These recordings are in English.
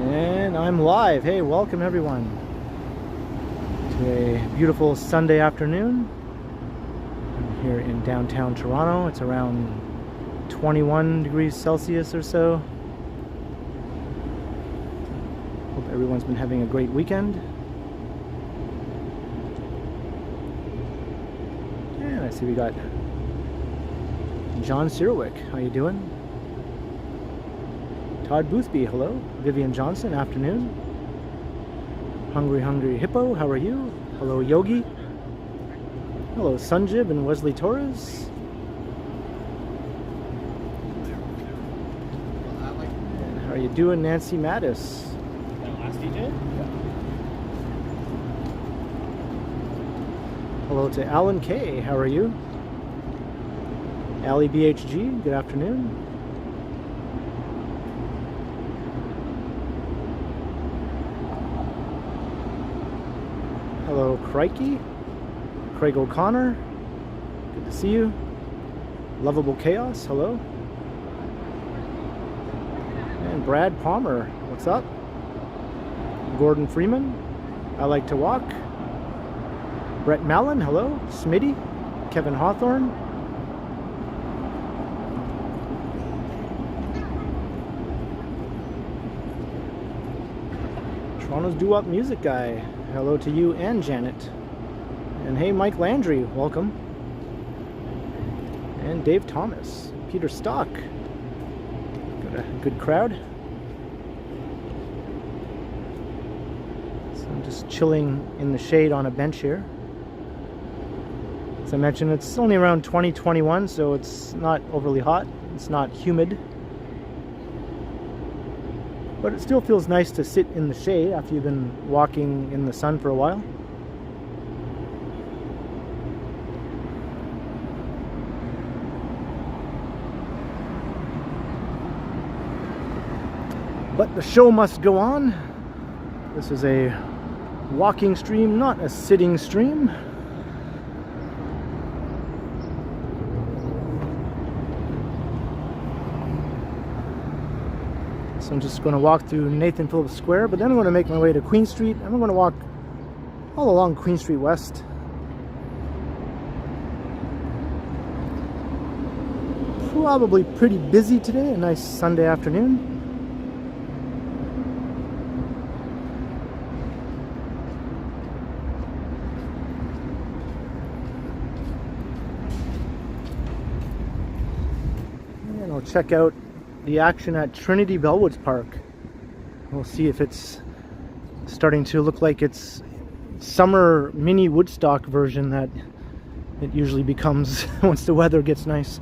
And I'm live. Hey, welcome everyone to a beautiful Sunday afternoon. I'm here in downtown Toronto. It's around 21 degrees Celsius or so. Hope everyone's been having a great weekend. And I see we got John Sirwick. How you doing? Todd Boothby, hello. Vivian Johnson, afternoon. Hungry Hippo, how are you? Hello, Yogi. Hello, Sunjib and Wesley Torres. And how are you doing, Nancy Mattis? Last DJ? Yeah. Hello to Alan K, how are you? Ali BHG, good afternoon. Hello, Crikey. Craig O'Connor. Good to see you. Lovable Chaos. Hello. And Brad Palmer. What's up? Gordon Freeman. I like to walk. Brett Mallon. Hello. Smitty. Kevin Hawthorne. Toronto's doo-wop music guy. Hello to you and Janet. And hey, Mike Landry, welcome. And Dave Thomas. Peter Stock. Got a good crowd. So I'm just chilling in the shade on a bench here. As I mentioned, it's only around 2021, so it's not overly hot. It's not humid. But it still feels nice to sit in the shade after you've been walking in the sun for a while. But the show must go on. This is a walking stream, not a sitting stream. So I'm just going to walk through Nathan Phillips Square, but then I'm going to make my way to Queen Street. I'm going to walk all along Queen Street West. Probably pretty busy today, a nice Sunday afternoon. And I'll check out the action at Trinity Bellwoods Park. We'll see if it's starting to look like its summer mini Woodstock version that it usually becomes once the weather gets nice.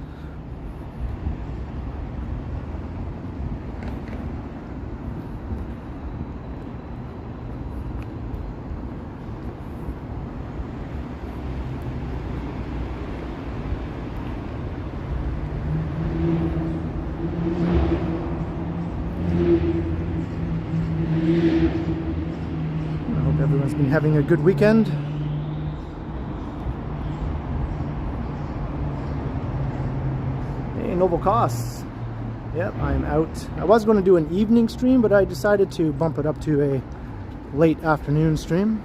Everyone's been having a good weekend. Hey, Noble Costs. Yep, I'm out. I was going to do an evening stream, but I decided to bump it up to a late afternoon stream.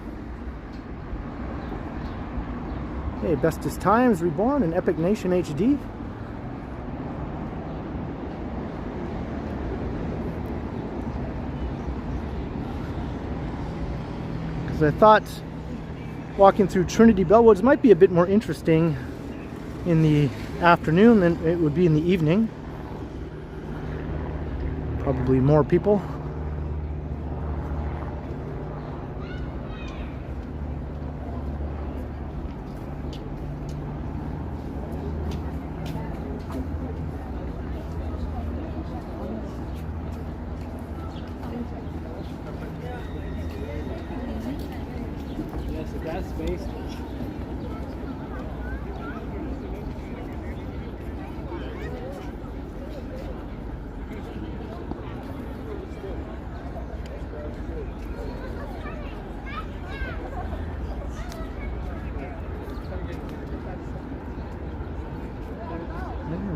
Hey, Bestest Times Reborn and Epic Nation HD. I thought walking through Trinity Bellwoods might be a bit more interesting in the afternoon than it would be in the evening. Probably more people.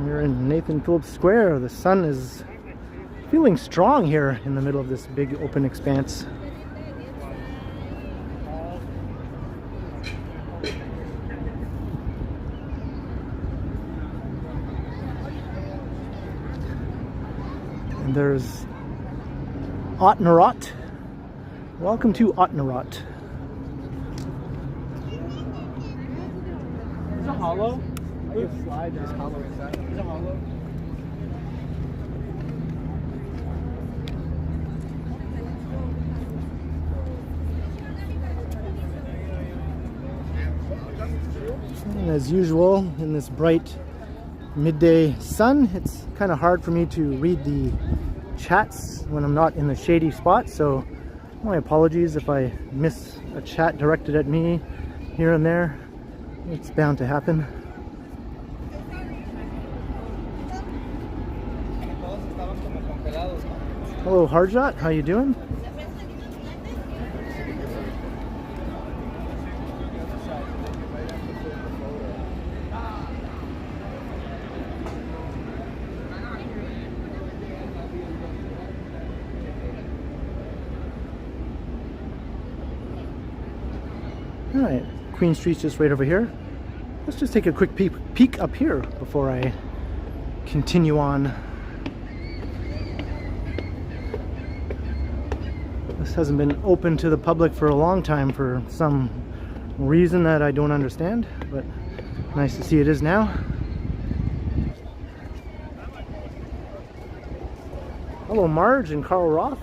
We're in Nathan Phillips Square. The sun is Feeling strong here in the middle of this big open expanse. And there's Ottenrot. Welcome to Ottenrot. Is it hollow? Slide down. Hollow inside. Is it hollow? And as usual, in this bright midday sun, it's kind of hard for me to read the chats when I'm not in the shady spot, so my apologies if I miss a chat directed at me here and there. It's bound to happen. Hello Harjot, how you doing? Alright, Queen Street's just right over here. Let's just take a quick peek up here before I continue on. This hasn't been open to the public for a long time for some reason that I don't understand, but nice to see it is now. Hello Marge and Carl Roth.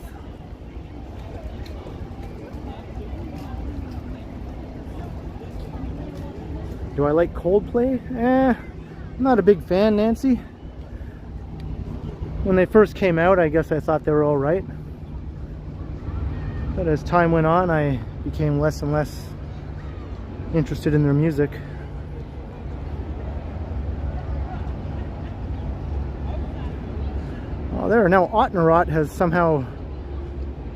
Do I like Coldplay? I'm not a big fan, Nancy. When they first came out, I guess I thought they were all right. But as time went on, I became less and less interested in their music. Oh, there, now Ottenrot has somehow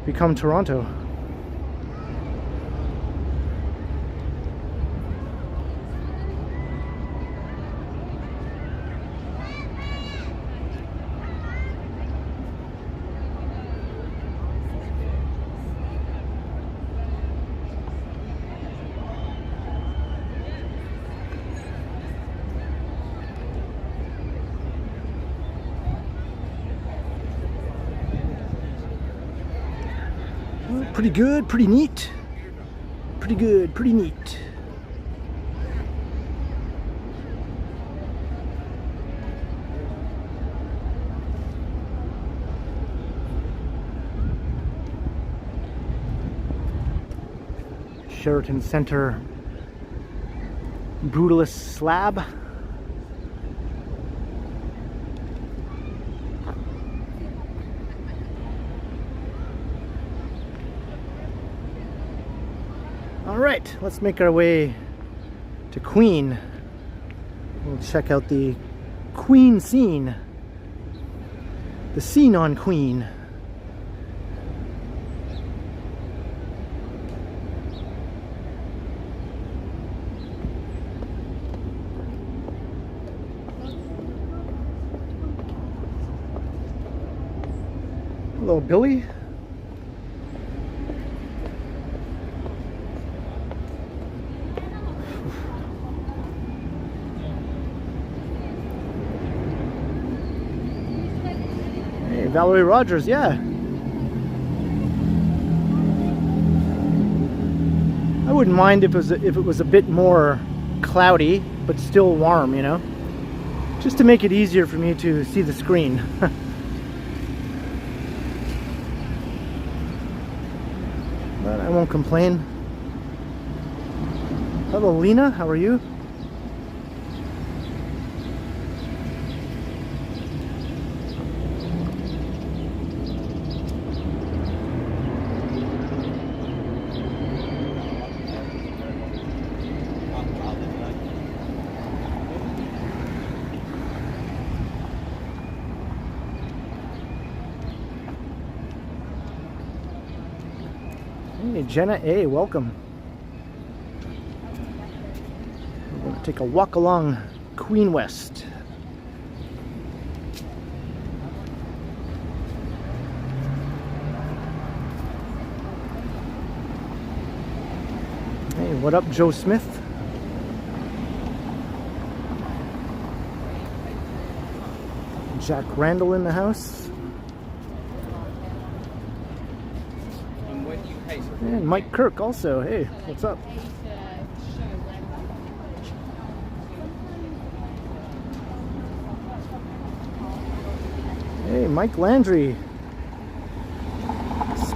become Toronto. Pretty good, pretty neat. Pretty good, pretty neat. Sheraton Center Brutalist slab. Alright, let's make our way to Queen. We'll check out the Queen scene. The scene on Queen. Hello, Billy. Valerie Rogers, yeah. I wouldn't mind if it was a bit more cloudy, but still warm, you know? Just to make it easier for me to see the screen. But I won't complain. Hello, Lena, how are you? Hey, Jenna A, welcome. We're going to take a walk along Queen West. What up, Joe Smith? Jack Randall in the house. And Mike Kirk also. Hey, what's up? Hey, Mike Landry.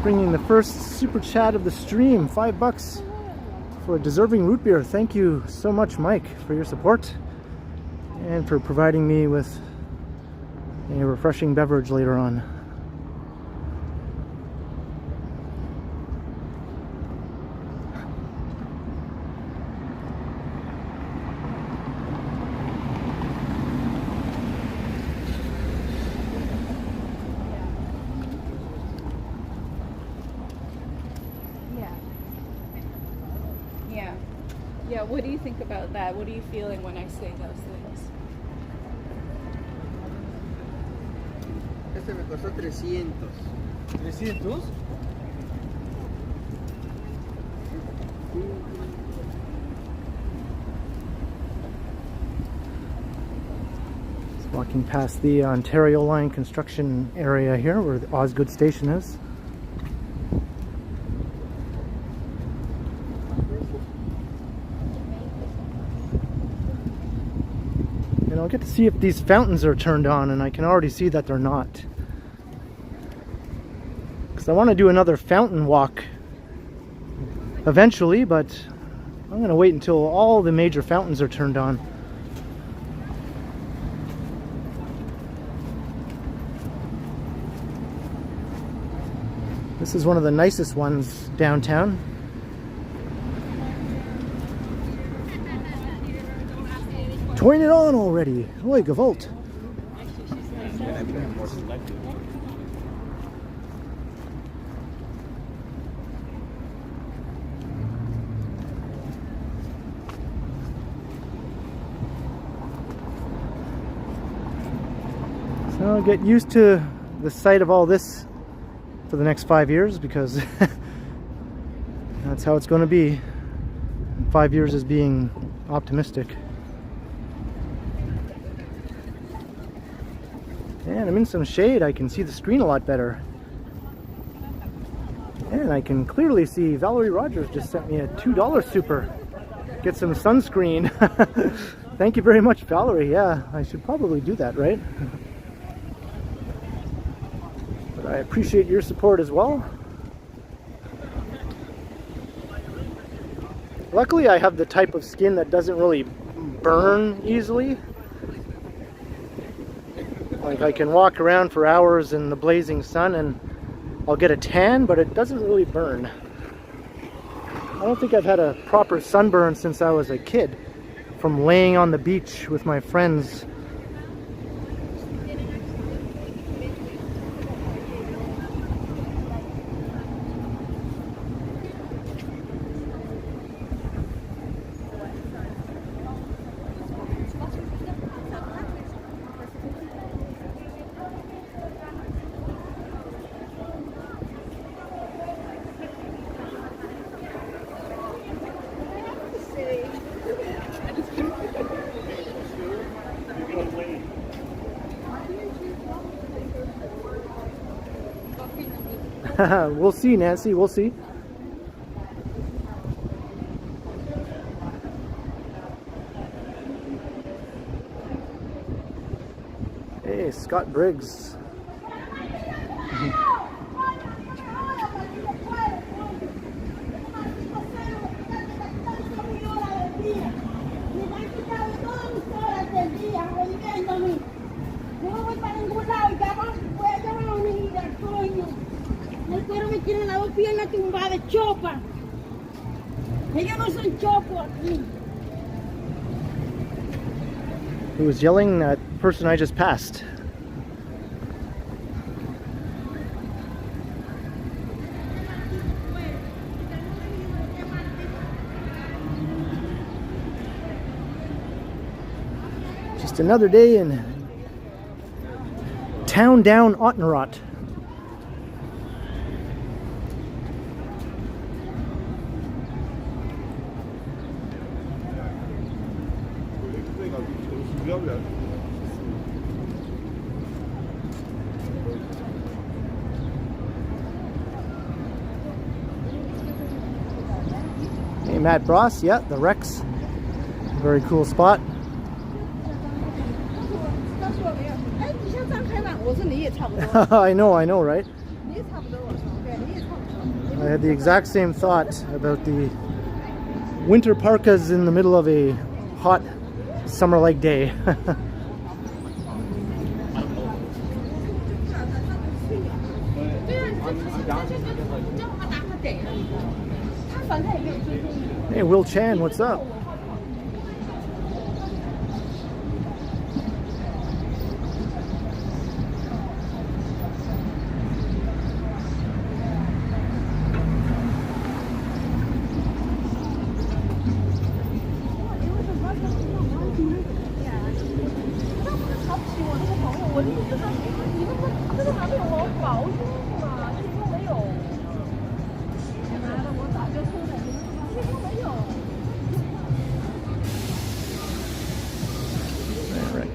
Bringing the first super chat of the stream, $5 for a deserving root beer. Thank you so much, Mike, for your support and for providing me with a refreshing beverage later on. Yeah, what do you think about that? What are you feeling when I say those things? Este me costó 300. ¿300? Just walking past the Ontario Line construction area here where the Osgood station is. And I'll get to see if these fountains are turned on, and I can already see that they're not. Because I want to do another fountain walk eventually, but I'm going to wait until all the major fountains are turned on. This is one of the nicest ones downtown. Turn it on already. Oi, Gavolt. So I'll get used to the sight of all this for the next 5 years, because that's how it's going to be. 5 years is being optimistic. And I'm in some shade. I can see the screen a lot better. And I can clearly see Valerie Rogers just sent me a $2 super. Get some sunscreen. Thank you very much, Valerie. Yeah, I should probably do that, right? But I appreciate your support as well. Luckily, I have the type of skin that doesn't really burn easily. Like, I can walk around for hours in the blazing sun and I'll get a tan, but it doesn't really burn. I don't think I've had a proper sunburn since I was a kid, from laying on the beach with my friends. We'll see, Nancy, we'll see. Hey, Scott Briggs. Who was yelling at the person I just passed? Just another day in Town Down Ottenrot. Hey, Matt Bross, yeah, the Rex. Very cool spot. I know, right? I had the exact same thought about the winter parkas in the middle of a hot summer-like day. Hey, Will Chan, what's up?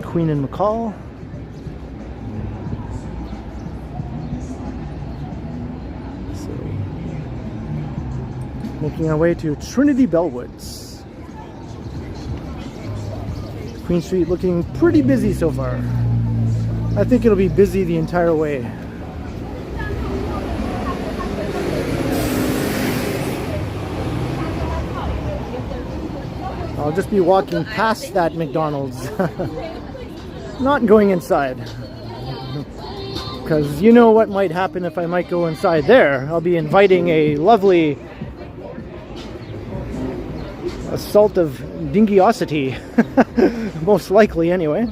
Queen and McCall. So, making our way to Trinity Bellwoods. Queen Street looking pretty busy so far. I think it'll be busy the entire way. I'll just be walking past that McDonald's. Not going inside, because you know what might happen if I might go inside there. I'll be inviting a lovely assault of dingiosity, most likely anyway.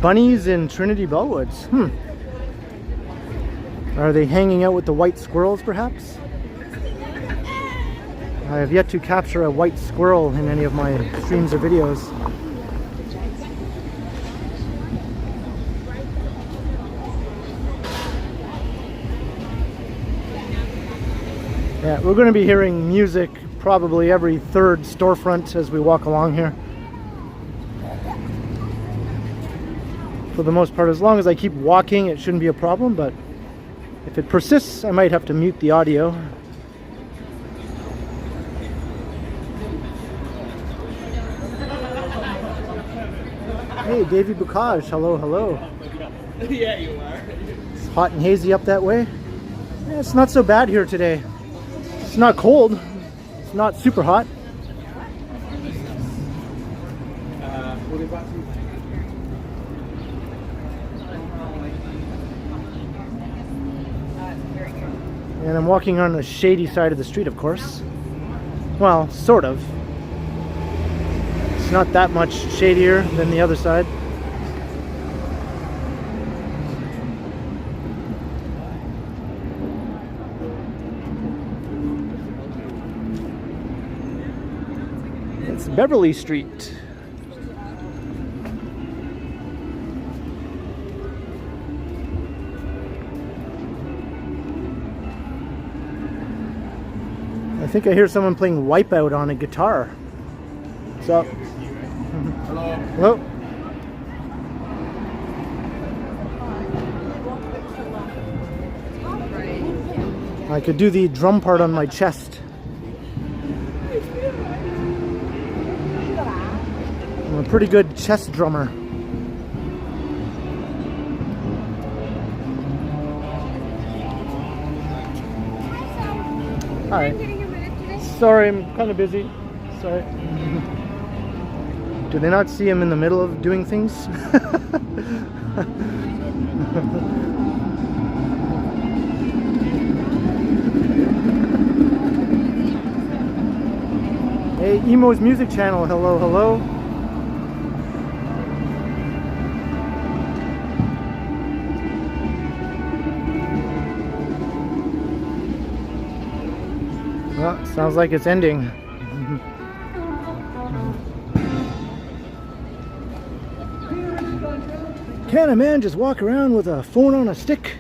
Bunnies in Trinity Bellwoods. Are they hanging out with the white squirrels, perhaps? I have yet to capture a white squirrel in any of my streams or videos. Yeah, we're going to be hearing music probably every third storefront as we walk along here. For the most part, as long as I keep walking, it shouldn't be a problem, but if it persists, I might have to mute the audio. Hey, Davey Bukaj, hello, hello. Yeah, you are. It's hot and hazy up that way. Yeah, it's not so bad here today. It's not cold. It's not super hot. And I'm walking on the shady side of the street, of course. Well, sort of. It's not that much shadier than the other side. It's Beverly Street. I think I hear someone playing Wipeout on a guitar. What's up? Hello. I could do the drum part on my chest. I'm a pretty good chest drummer. Hi. Sorry, I'm kind of busy. Sorry. Do they not see him in the middle of doing things? Hey, Emo's Music Channel, hello, hello. Well, sounds like it's ending. Can a man just walk around with a phone on a stick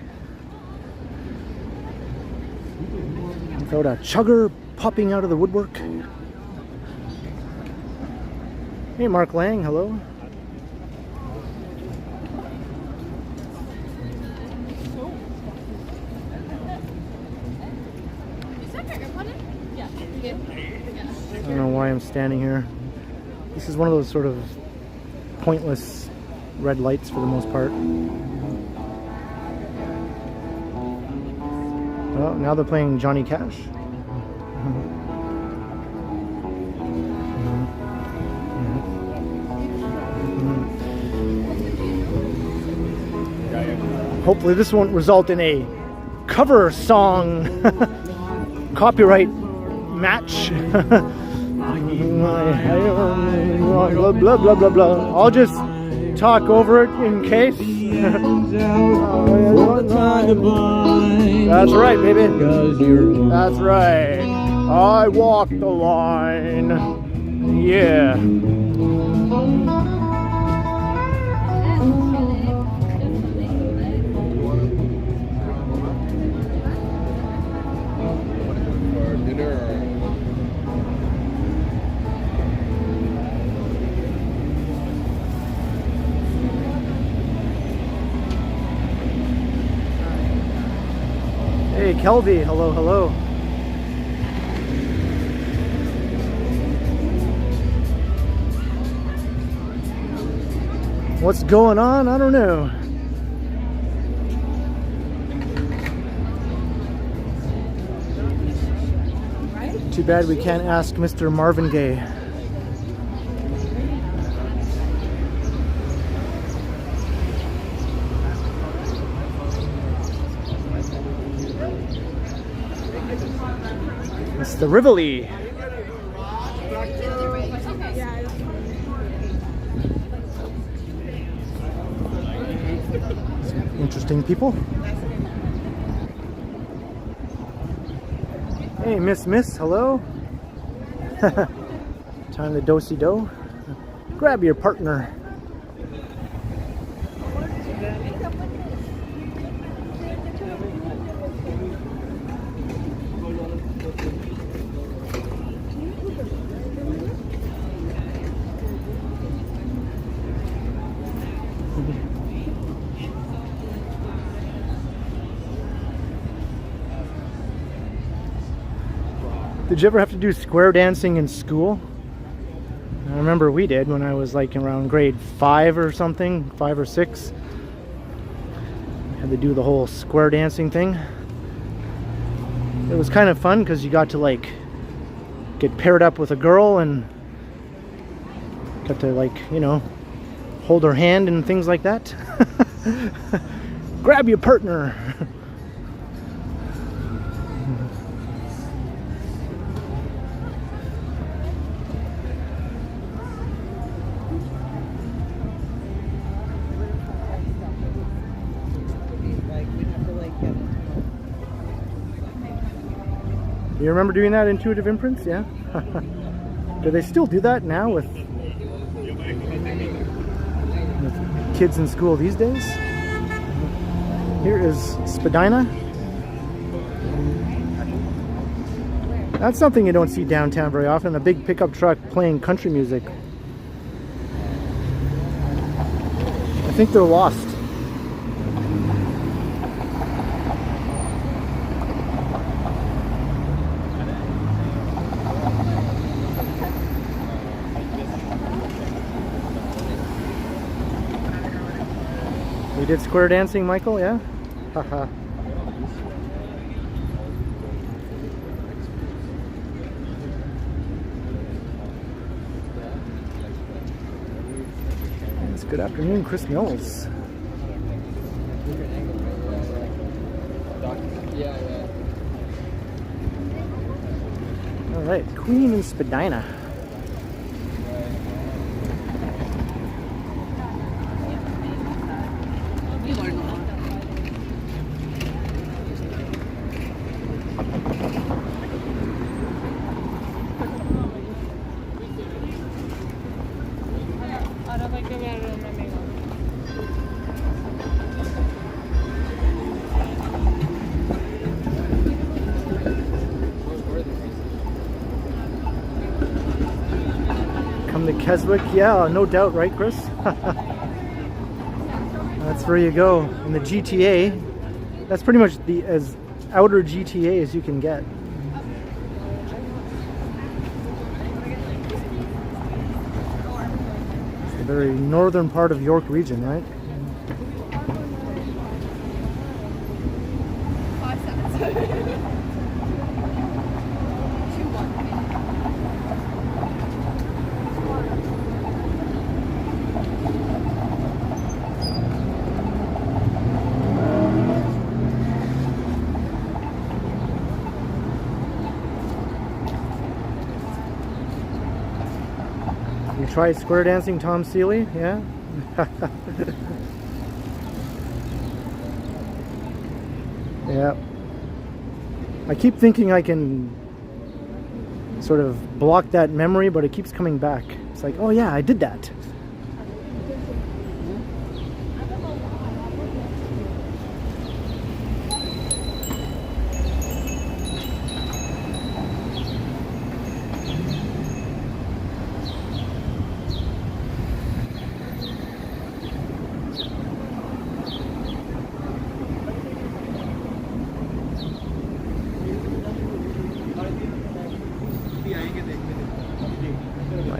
without a chugger popping out of the woodwork? Hey, Mark Lang, hello. I don't know why I'm standing here. This is one of those sort of pointless red lights for the most part. Well, now they're playing Johnny Cash. Hopefully this won't result in a cover song copyright match. Blah, blah, blah, blah, blah. I'll just talk over it in case. That's right, baby. That's right. I walk the line. Yeah. Hey, Kelby, hello, hello. What's going on? I don't know. Too bad we can't ask Mr. Marvin Gaye. It's the Rivoli. Interesting people. Hey, Miss, hello. Time to do-si-do. Grab your partner. Did you ever have to do square dancing in school? I remember we did when I was like around grade 5 or something, 5 or 6. Had to do the whole square dancing thing. It was kind of fun because you got to like get paired up with a girl and got to, like, you know, hold her hand and things like that. Grab your partner. You remember doing that, intuitive imprints? Yeah. Do they still do that now with kids in school these days? Here is Spadina. That's something you don't see downtown very often, a big pickup truck playing country music. I think they're lost. You did square dancing, Michael? Yeah? Haha. It's good afternoon, Chris Mills. Alright, Queen and Spadina. Come to Keswick? Yeah, no doubt, right, Chris? That's where you go. In the GTA, that's pretty much the as outer GTA as you can get. It's the very northern part of York region, right? You tried square dancing, Tom Seeley? Yeah? Yeah. I keep thinking I can sort of block that memory, but it keeps coming back. It's like, oh yeah, I did that.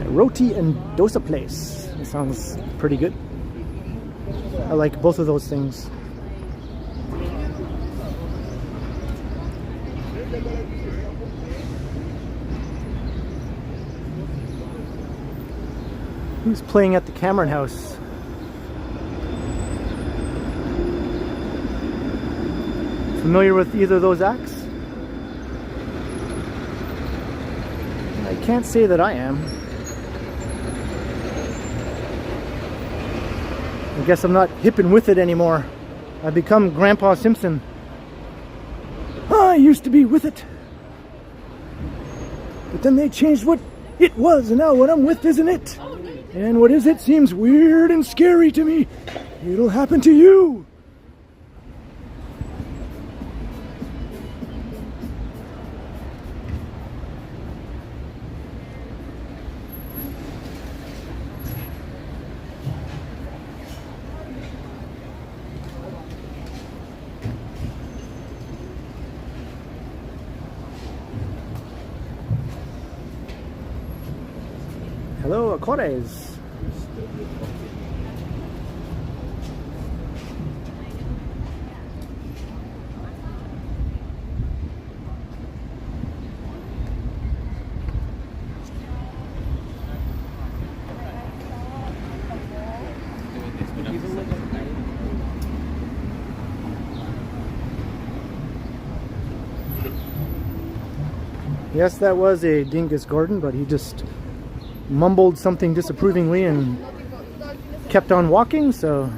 Roti and dosa place. It sounds pretty good. I like both of those things. Who's playing at the Cameron House? Familiar with either of those acts? I can't say that I am. I guess I'm not hip and with it anymore. I've become Grandpa Simpson. I used to be with it. But then they changed what it was, and now what I'm with isn't it. And what is it seems weird and scary to me. It'll happen to you. Hello, Acores. Yes, that was a Dingus Gordon, but he just mumbled something disapprovingly and kept on walking, so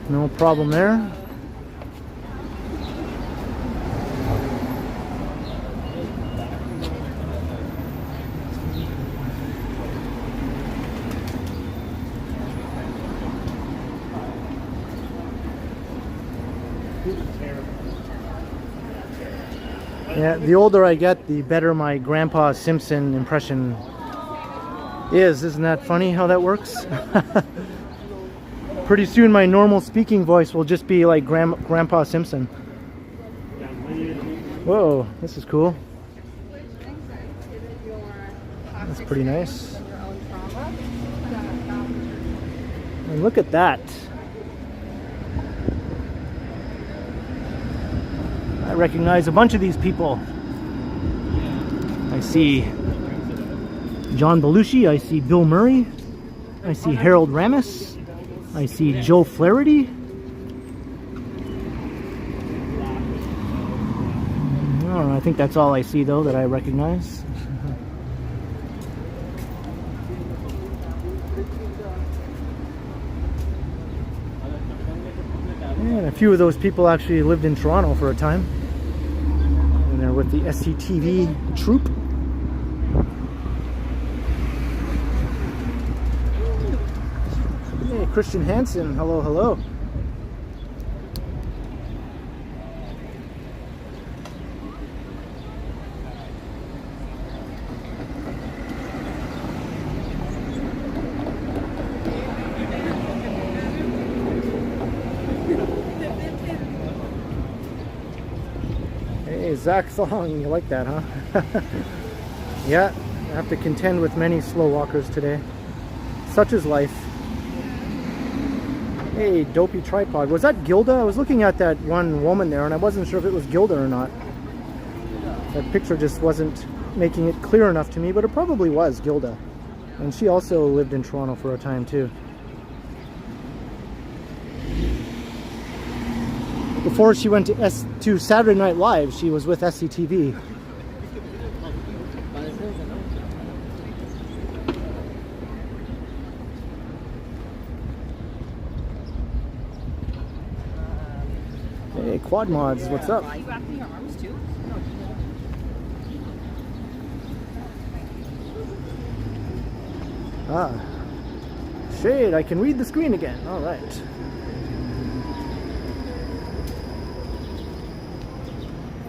no problem there. Yeah, the older I get, the better my Grandpa Simpson impression is. Isn't that funny how that works? Pretty soon my normal speaking voice will just be like Grandpa Simpson. Whoa, this is cool. That's pretty nice. And look at that. I recognize a bunch of these people. I see John Belushi, I see Bill Murray, I see Harold Ramis, I see Joe Flaherty. don't know, I think that's all I see though that I recognize. And a few of those people actually lived in Toronto for a time. And they're with the SCTV troupe. Hey, Christian Hansen, hello, hello. Hey, Zach Thong, you like that, huh? Yeah, I have to contend with many slow walkers today. Such is life. Hey, Dopey Tripod. Was that Gilda? I was looking at that one woman there and I wasn't sure if it was Gilda or not. That picture just wasn't making it clear enough to me, but it probably was Gilda. And she also lived in Toronto for a time too. Before she went to Saturday Night Live, she was with SCTV. Hey, Quad Mods, what's up? Are you wrapping your arms too? Ah. Shade, I can read the screen again. All right.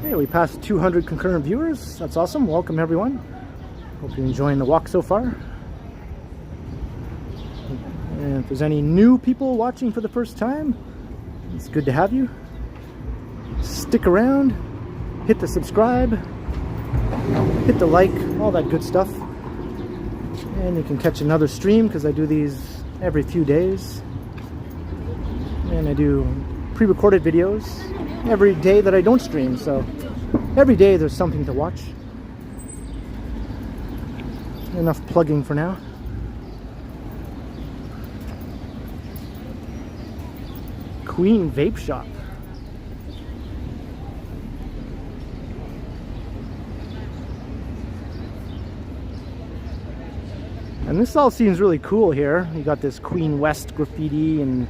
Hey, we passed 200 concurrent viewers. That's awesome. Welcome, everyone. Hope you're enjoying the walk so far. And if there's any new people watching for the first time, it's good to have you. Stick around, hit the subscribe, hit the like, all that good stuff. And you can catch another stream because I do these every few days. And I do pre-recorded videos every day that I don't stream, so every day there's something to watch. Enough plugging for now. Queen Vape Shop. And this all seems really cool here. You got this Queen West graffiti and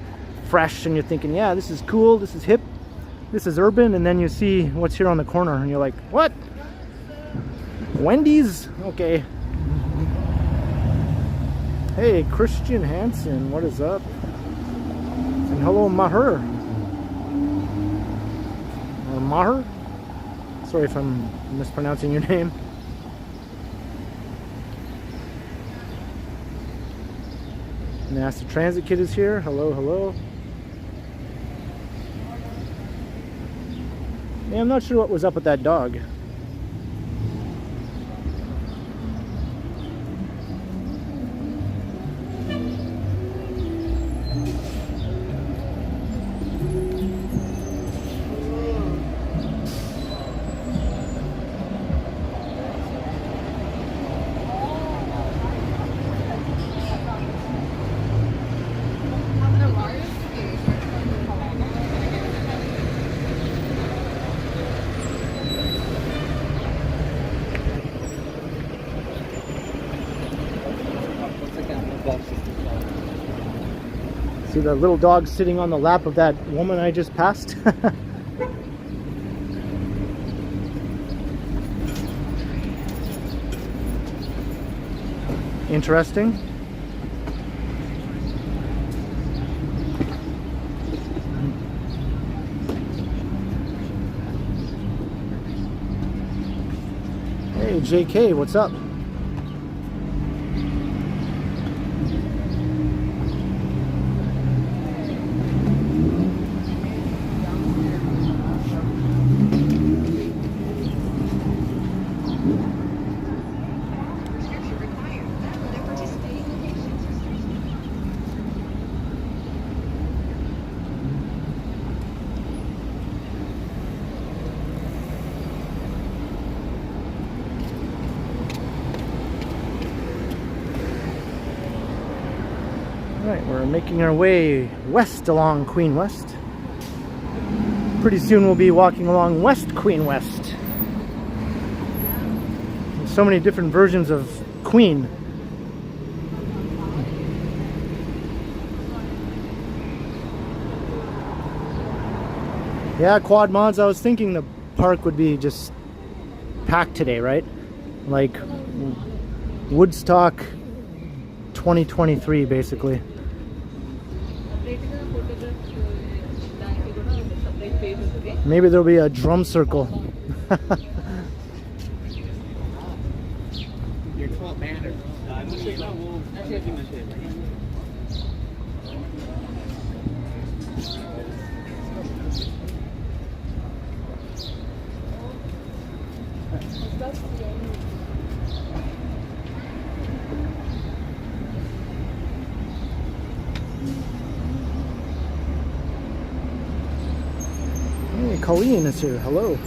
fresh, and you're thinking, yeah, this is cool, this is hip, this is urban, and then you see what's here on the corner and you're like, what? Wendy's? Okay. Hey, Christian Hansen, what is up? And hello, Maher. Or Maher? Sorry if I'm mispronouncing your name. Nasty Transit Kid is here. Hello, hello. Yeah, I'm not sure what was up with that dog. See the little dog sitting on the lap of that woman I just passed? Interesting. Hey JK, what's up? Alright, we're making our way west along Queen West. Pretty soon we'll be walking along West Queen West. so many different versions of Queen. Yeah, Quad Mods, I was thinking the park would be just packed today, right? Like Woodstock 2023, basically. Maybe there'll be a drum circle. Hey, Colleen is here. Hello.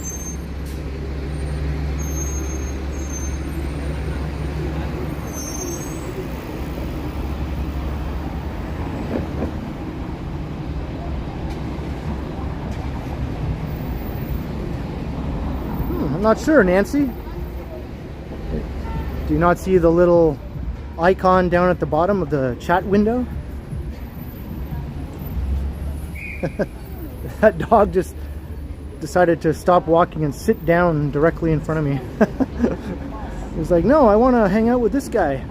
I'm not sure, Nancy. Do you not see the little icon down at the bottom of the chat window? That dog just decided to stop walking and sit down directly in front of me. He was like, no, I want to hang out with this guy.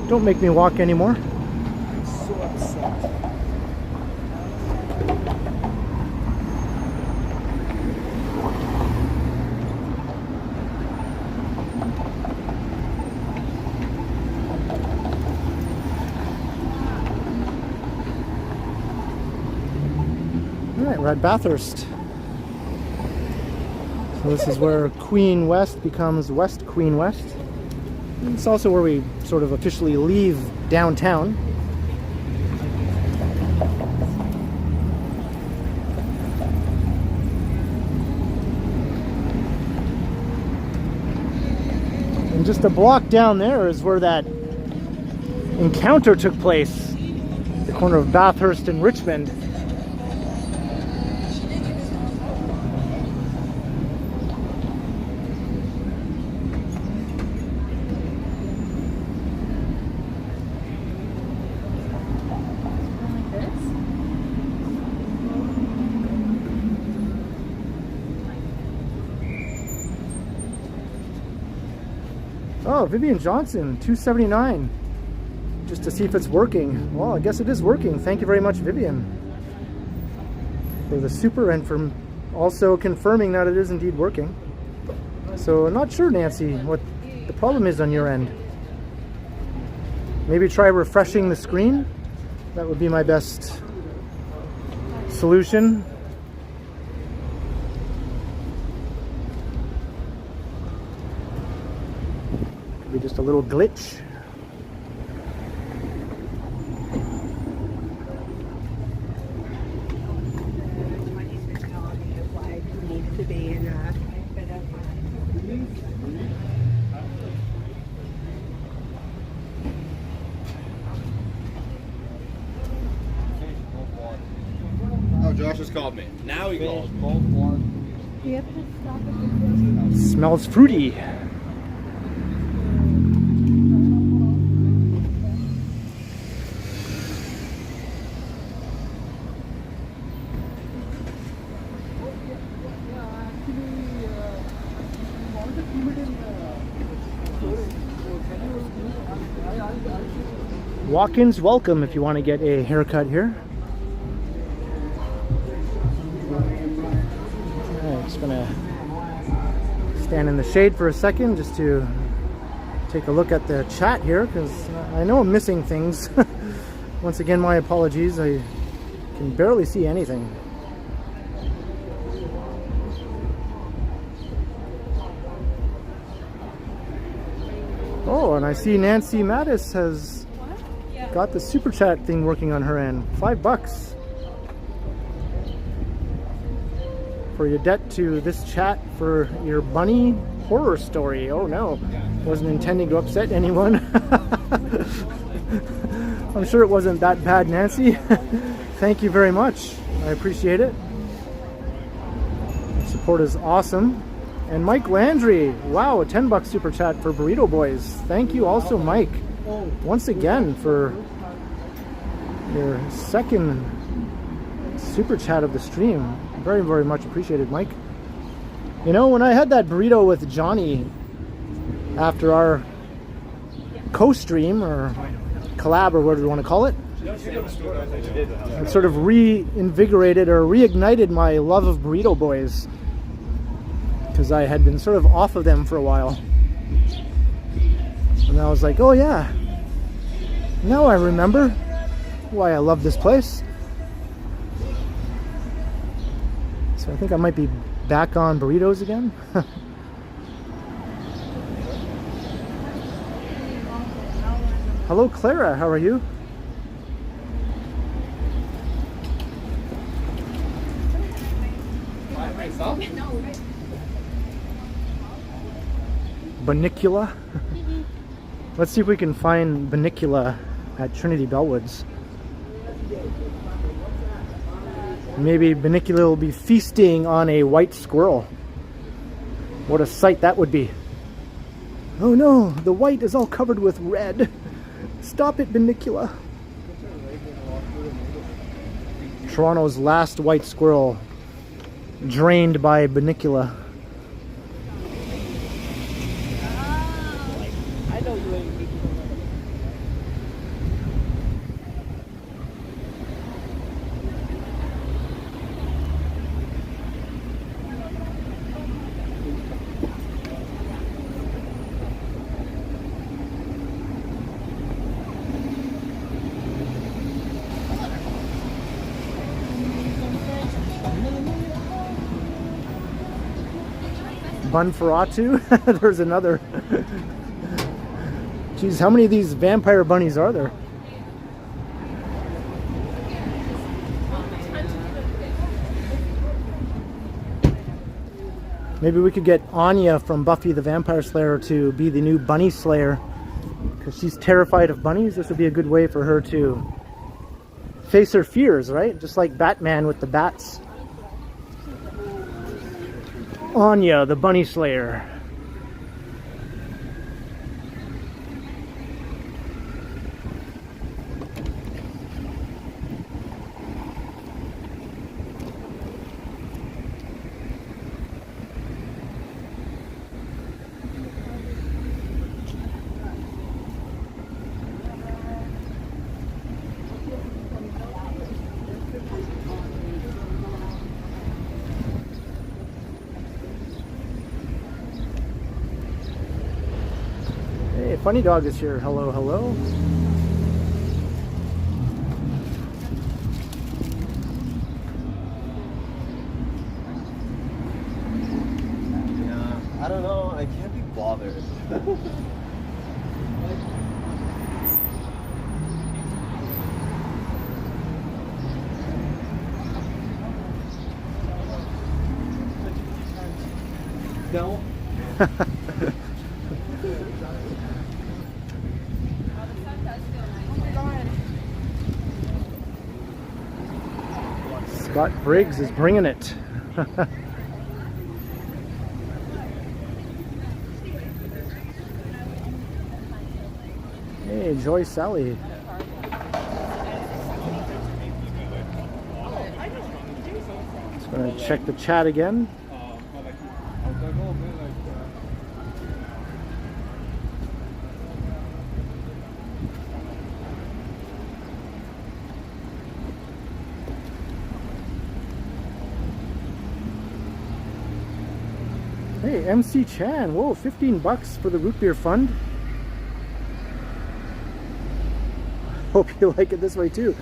Don't make me walk anymore. I'm so upset. Alright, we're at Bathurst. So this is where Queen West becomes West Queen West. And it's also where we sort of officially leave downtown. And just a block down there is where that encounter took place. The corner of Bathurst and Richmond. Oh, Vivian Johnson, $2.79, just to see if it's working. Well, I guess it is working. Thank you very much, Vivian, for the super and for also confirming that it is indeed working. So I'm not sure, Nancy, what the problem is on your end. Maybe try refreshing the screen. That would be my best solution. Be just a little glitch. Oh, Josh just called me. Now he called. Smells fruity. Walk-ins welcome if you want to get a haircut here. Alright, just gonna stand in the shade for a second just to take a look at the chat here, because I know I'm missing things. Once again, my apologies. I can barely see anything. Oh, and I see Nancy Mattis has got the super chat thing working on her end. $5 for your debt to this chat for your bunny horror story. Oh no, wasn't intending to upset anyone. I'm sure it wasn't that bad, Nancy. Thank you very much. I appreciate it. Your support is awesome. And Mike Landry, wow, a $10 super chat for Burrito Boys. Thank you also, Mike, once again for your second super chat of the stream. Very, very much appreciated, Mike. You know, when I had that burrito with Johnny after our co-stream or collab or whatever you want to call it, it sort of reinvigorated or reignited my love of Burrito Boys, because I had been sort of off of them for a while. And I was like, oh yeah, now I remember why I love this place. So I think I might be back on burritos again. Hello Clara, how are you? Banicula. Let's see if we can find Banicula at Trinity Bellwoods. Maybe Banicula will be feasting on a white squirrel. What a sight that would be. Oh no, the white is all covered with red. Stop it, Banicula. Toronto's last white squirrel drained by Banicula. I know you ain't me. Bunferatu? There's another. Geez, how many of these vampire bunnies are there? Maybe we could get Anya from Buffy the Vampire Slayer to be the new bunny slayer, because she's terrified of bunnies. This would be a good way for her to face her fears, right? Just like Batman with the bats. Anya, the bunny slayer. Funny Dog is here. Hello, hello. Yeah, I don't know. I can't be bothered. No. Scott Briggs is bringing it. Hey, Joy Sally. Just gonna check the chat again. Hey, MC Chan, whoa, $15 for the root beer fund. Hope you like it this way too.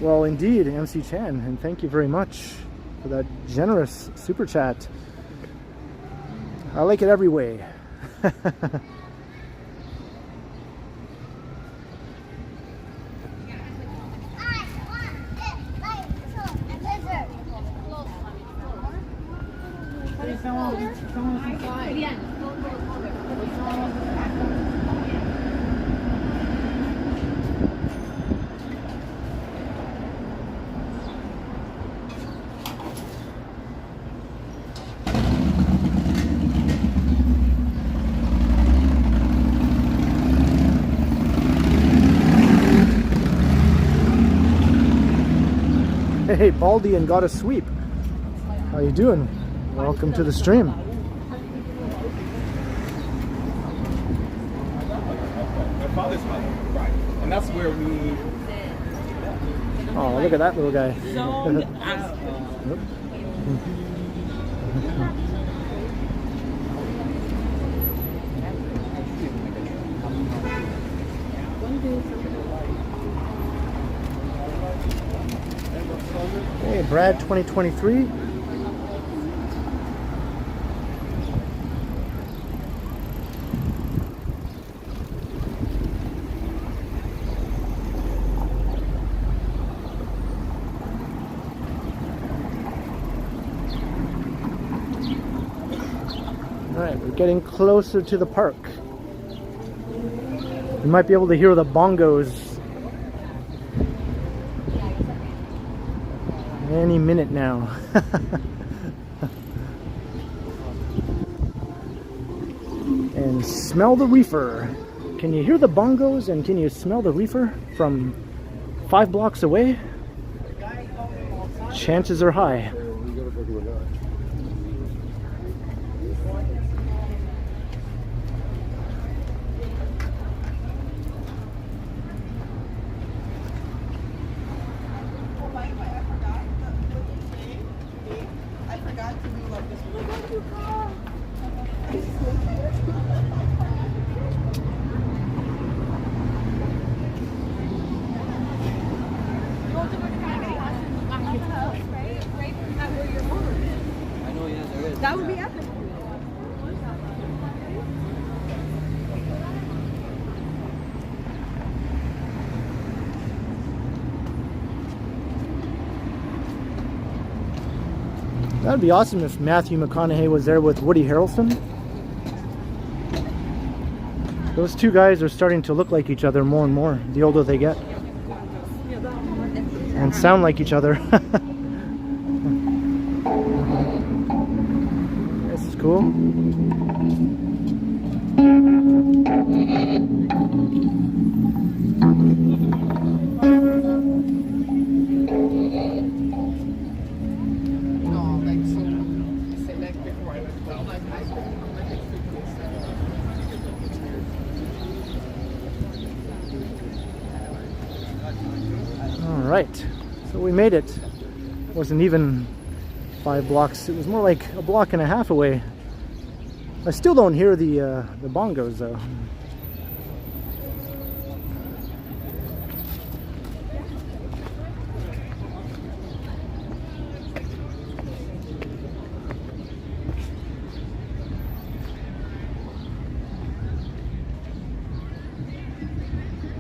Well, indeed, MC Chan, and thank you very much for that generous super chat. I like it every way. Hey, Baldy and got a sweep. How you doing? Welcome to the stream. My father's mother. Right. And that's where we... Oh, look at that little guy. Hey, Brad 2023. Alright, we're getting closer to the park. You might be able to hear the bongos any minute now. And smell the reefer. Can you hear the bongos and can you smell the reefer from 5 blocks away? Chances are high. That would be epic. That'd be awesome if Matthew McConaughey was there with Woody Harrelson. Those two guys are starting to look like each other more and more the older they get. And sound like each other. This is cool. Alright, so we made it. It wasn't even 5 blocks, it was more like a block and a half away. I still don't hear the bongos though.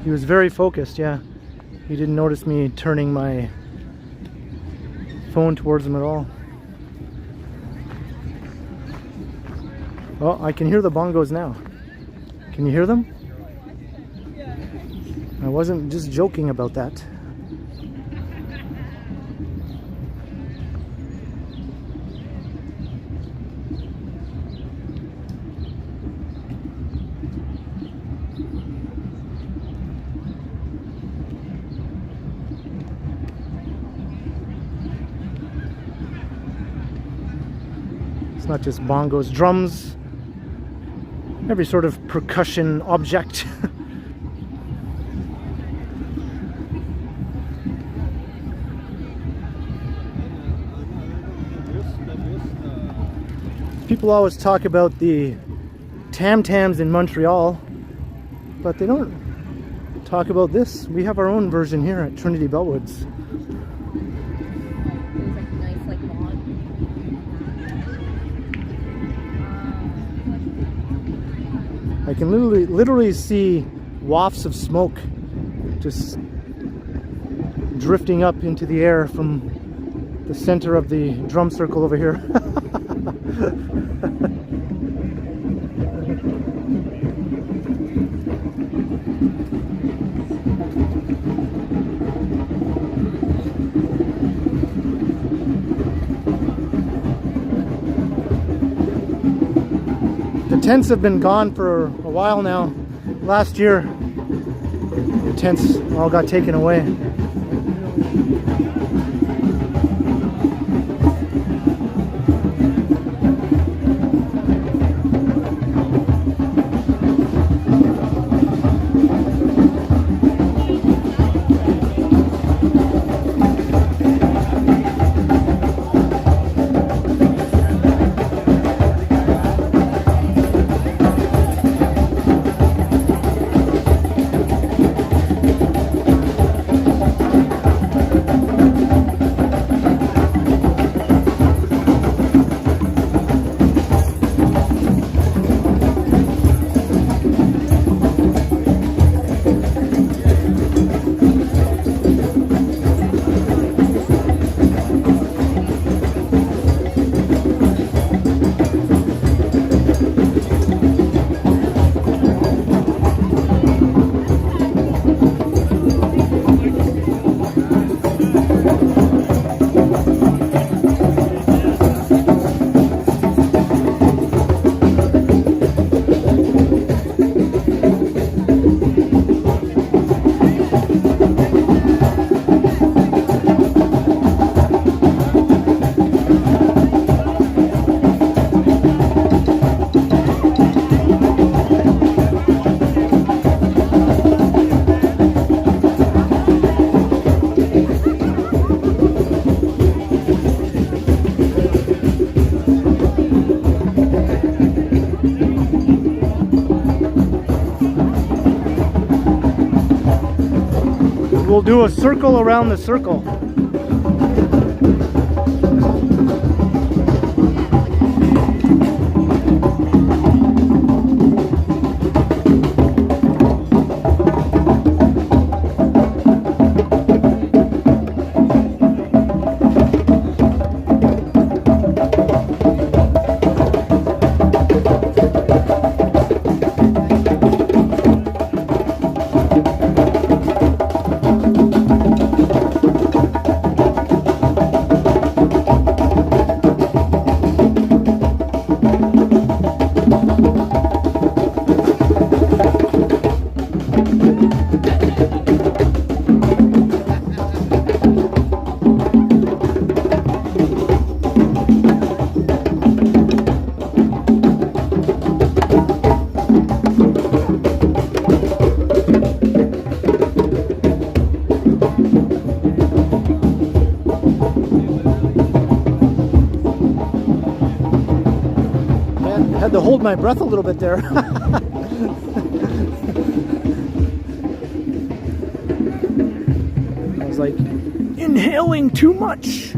He was very focused, yeah. He didn't notice me turning my phone towards him at all. Oh, I can hear the bongos now. Can you hear them? I wasn't just joking about that. Not just bongos, drums, every sort of percussion object. People always talk about the tam-tams in Montreal, but they don't talk about this. We have our own version here at Trinity Bellwoods. I can literally see wafts of smoke just drifting up into the air from the center of the drum circle over here. The tents have been gone for a while now. Last year, the tents all got taken away. we'll do a circle around the circle. Had to hold my breath a little bit there. I was like inhaling too much.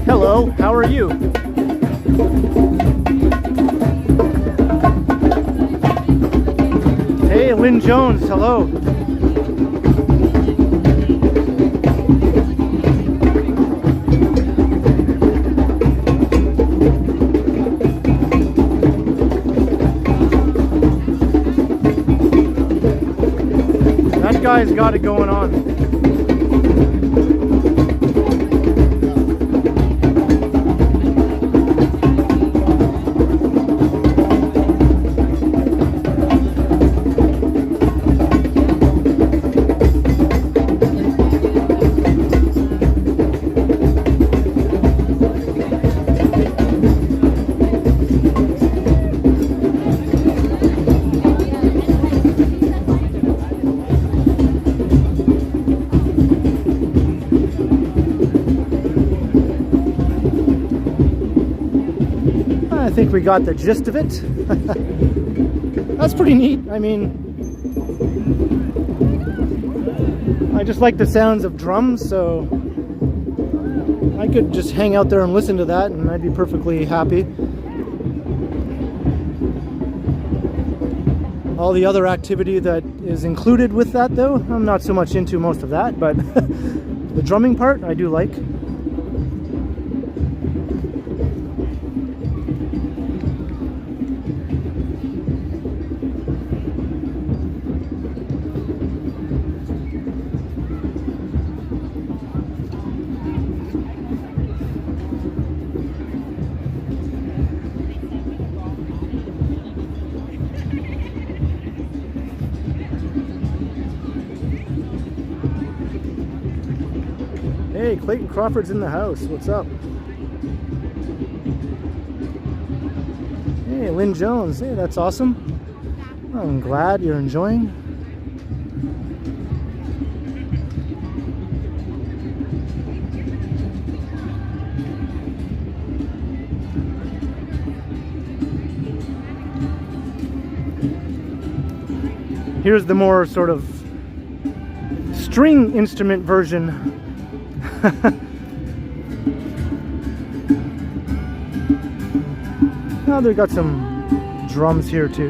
Hello, how are you? Hey, Lynn Jones, hello. That guy's got it going on. I think we got the gist of it. That's pretty neat. I mean, I just like the sounds of drums, so I could just hang out there and listen to that and I'd be perfectly happy. All the other activity that is included with that, though, I'm not so much into most of that, but the drumming part I do like. Hey, Clayton Crawford's in the house. What's up? Hey, Lynn Jones. Hey, that's awesome. I'm glad you're enjoying. Here's the more sort of string instrument version. Now they've got some drums here too.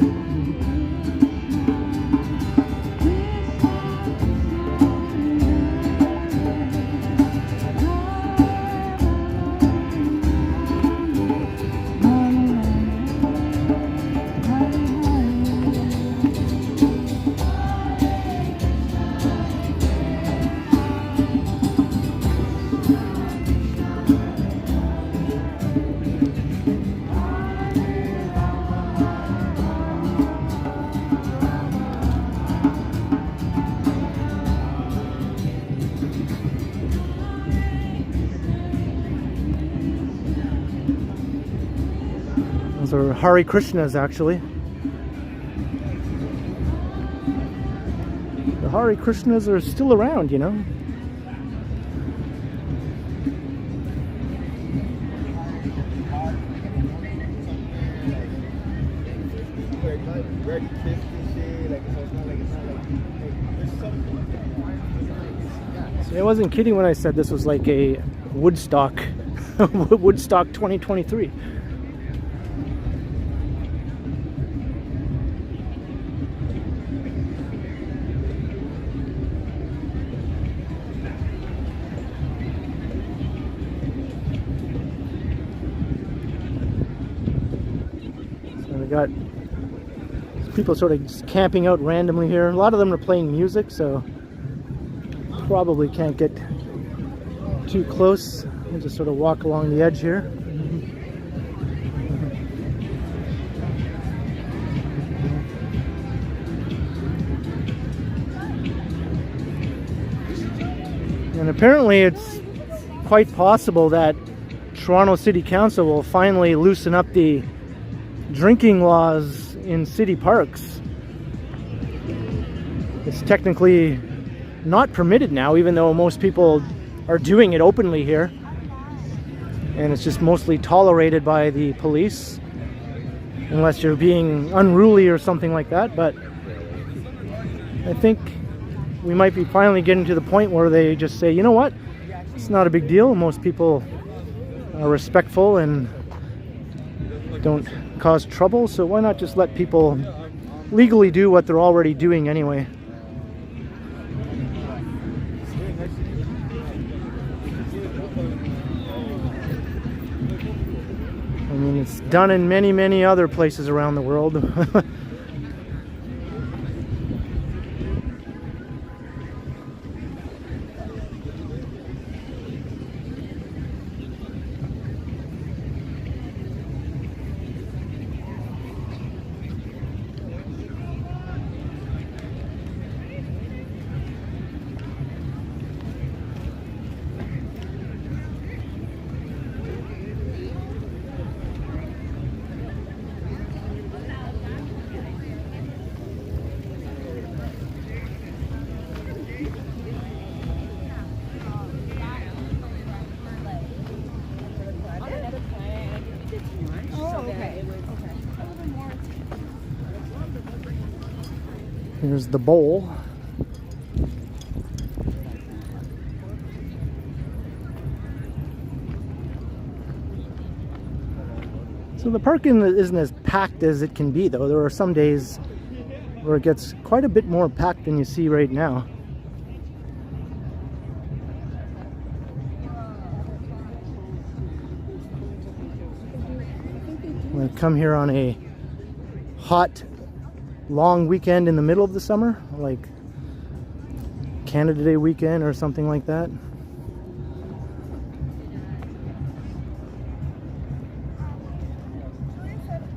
or Hare Krishnas actually. The Hare Krishnas are still around, you know. See, I wasn't kidding when I said this was like a Woodstock, Woodstock 2023. So we got people sort of just camping out randomly here. A lot of them are playing music, so probably can't get too close. We'll just sort of walk along the edge here. And apparently it's quite possible that Toronto City Council will finally loosen up the drinking laws in city parks. It's technically not permitted now, even though most people are doing it openly here, and it's just mostly tolerated by the police unless you're being unruly or something like that. But I think we might be finally getting to the point where they just say, you know what, it's not a big deal. Most people are respectful and don't cause trouble, so why not just let people legally do what they're already doing anyway. I mean, it's done in many, many other places around the world. Here's the bowl. So the park isn't as packed as it can be, though. There are some days where it gets quite a bit more packed than you see right now. When I come here on a hot, long weekend in the middle of the summer, like Canada Day weekend or something like that.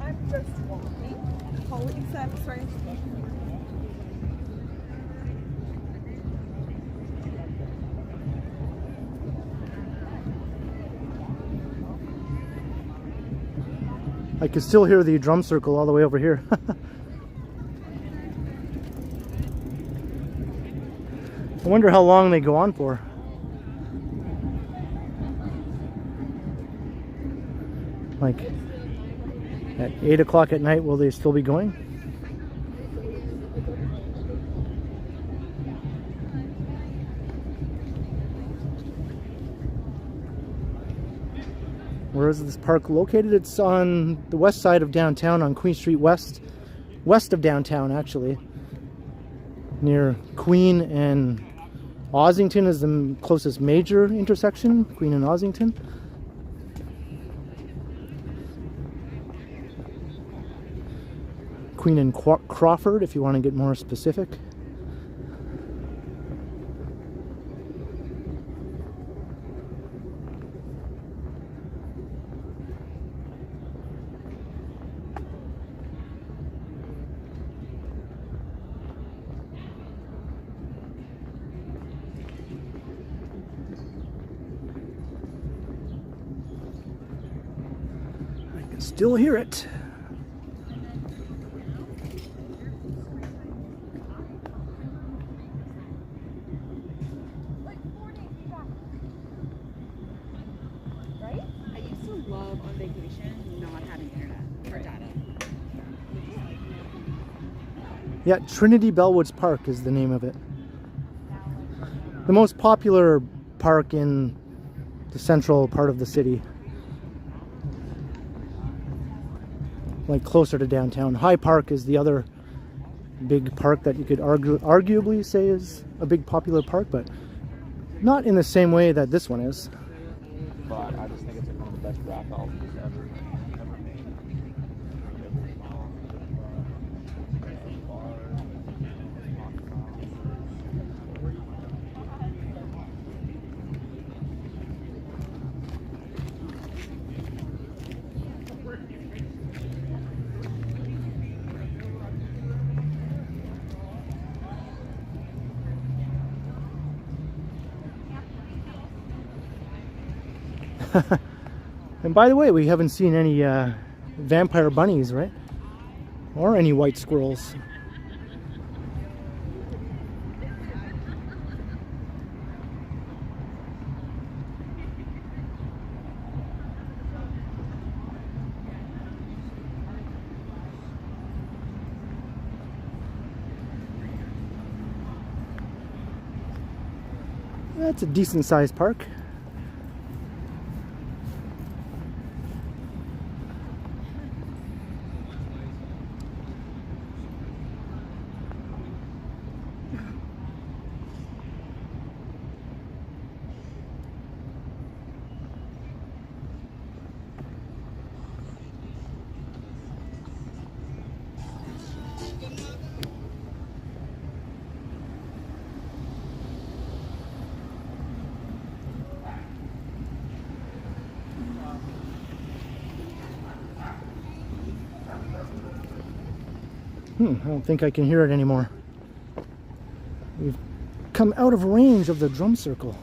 I'm just walking. Holy accepts, right? I can still hear the drum circle all the way over here. I wonder how long they go on for. Like at 8 o'clock at night, will they still be going? Where is this park located? It's on the west side of downtown, on Queen Street West. West of downtown, actually. Near Queen and Osington is the closest major intersection, Queen and Osington. Queen and Crawford, if you want to get more specific. Still hear it. vacation not having internet or data. Yeah, Trinity Bellwoods Park is the name of it. The most popular park in the central part of the city. Like closer to downtown. High Park is the other big park that you could arguably say is a big popular park, but not in the same way that this one is. But I just think it's one of the best rap albums ever made. And by the way, we haven't seen any vampire bunnies, right? Or any white squirrels. That's a decent sized park. I don't think I can hear it anymore. We've come out of range of the drum circle.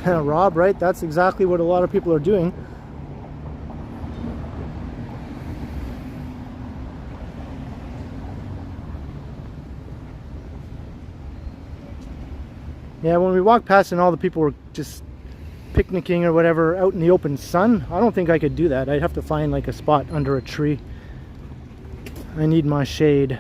Rob, right? That's exactly what a lot of people are doing. Yeah, when we walked past and all the people were just picnicking or whatever out in the open sun, I don't think I could do that. I'd have to find like a spot under a tree. I need my shade.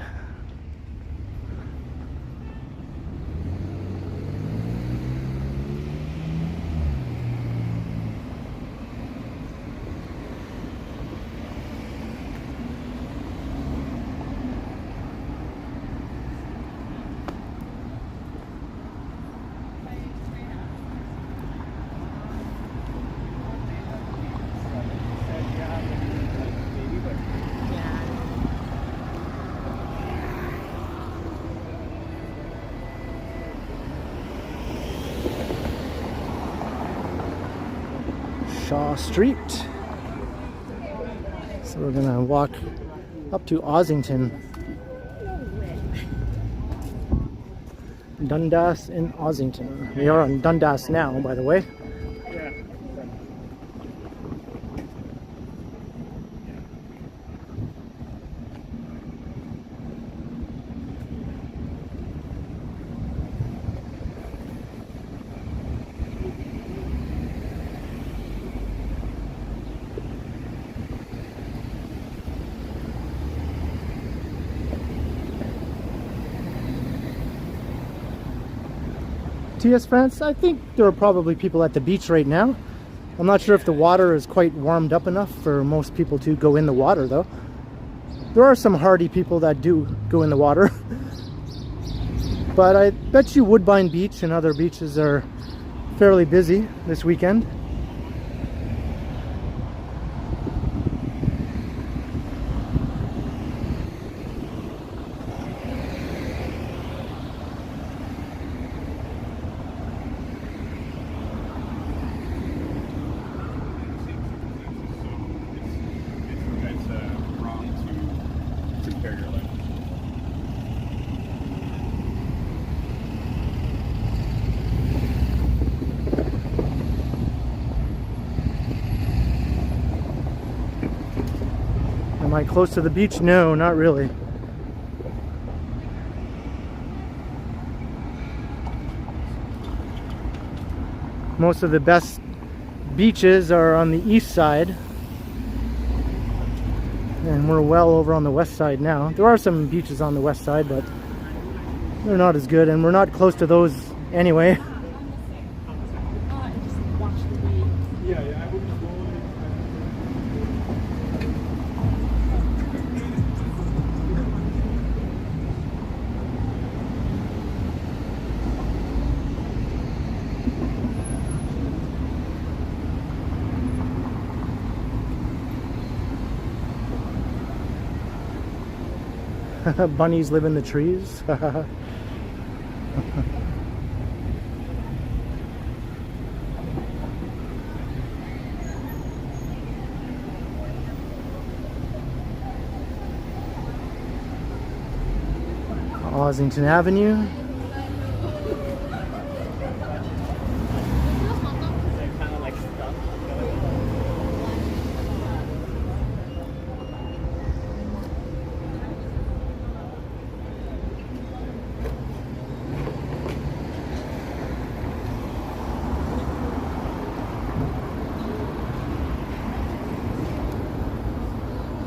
Shaw Street. So we're gonna walk up to Osington. Dundas and Osington. We are on Dundas now, by the way. TS France, I think there are probably people at the beach right now. I'm not sure if the water is quite warmed up enough for most people to go in the water though. There are some hardy people that do go in the water. But I bet you Woodbine Beach and other beaches are fairly busy this weekend. Am I close to the beach? No, not really. Most of the best beaches are on the east side, and we're well over on the west side now. There are some beaches on the west side, but they're not as good, and we're not close to those anyway. Bunnies live in the trees. Osington Avenue.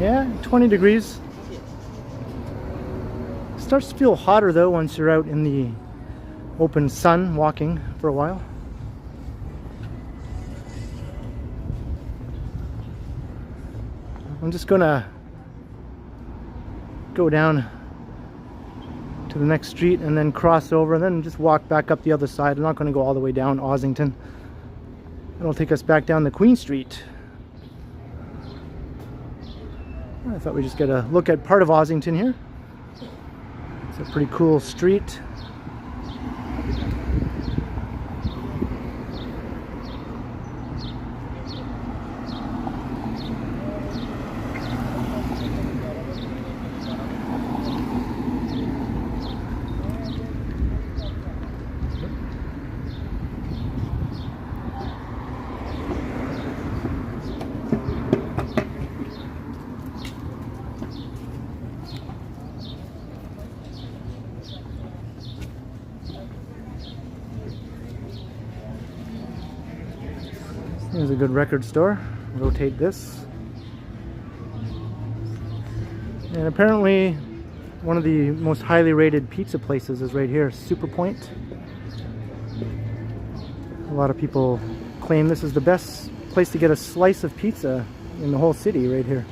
Yeah, 20 degrees. Starts to feel hotter though once you're out in the open sun walking for a while. I'm just gonna go down to the next street and then cross over and then just walk back up the other side. I'm not gonna go all the way down Osington. It'll take us back down the Queen Street. I thought we'd just get a look at part of Osington here. It's a pretty cool street. Here's a good record store. Rotate this. And apparently one of the most highly rated pizza places is right here, Super Point. A lot of people claim this is the best place to get a slice of pizza in the whole city right here.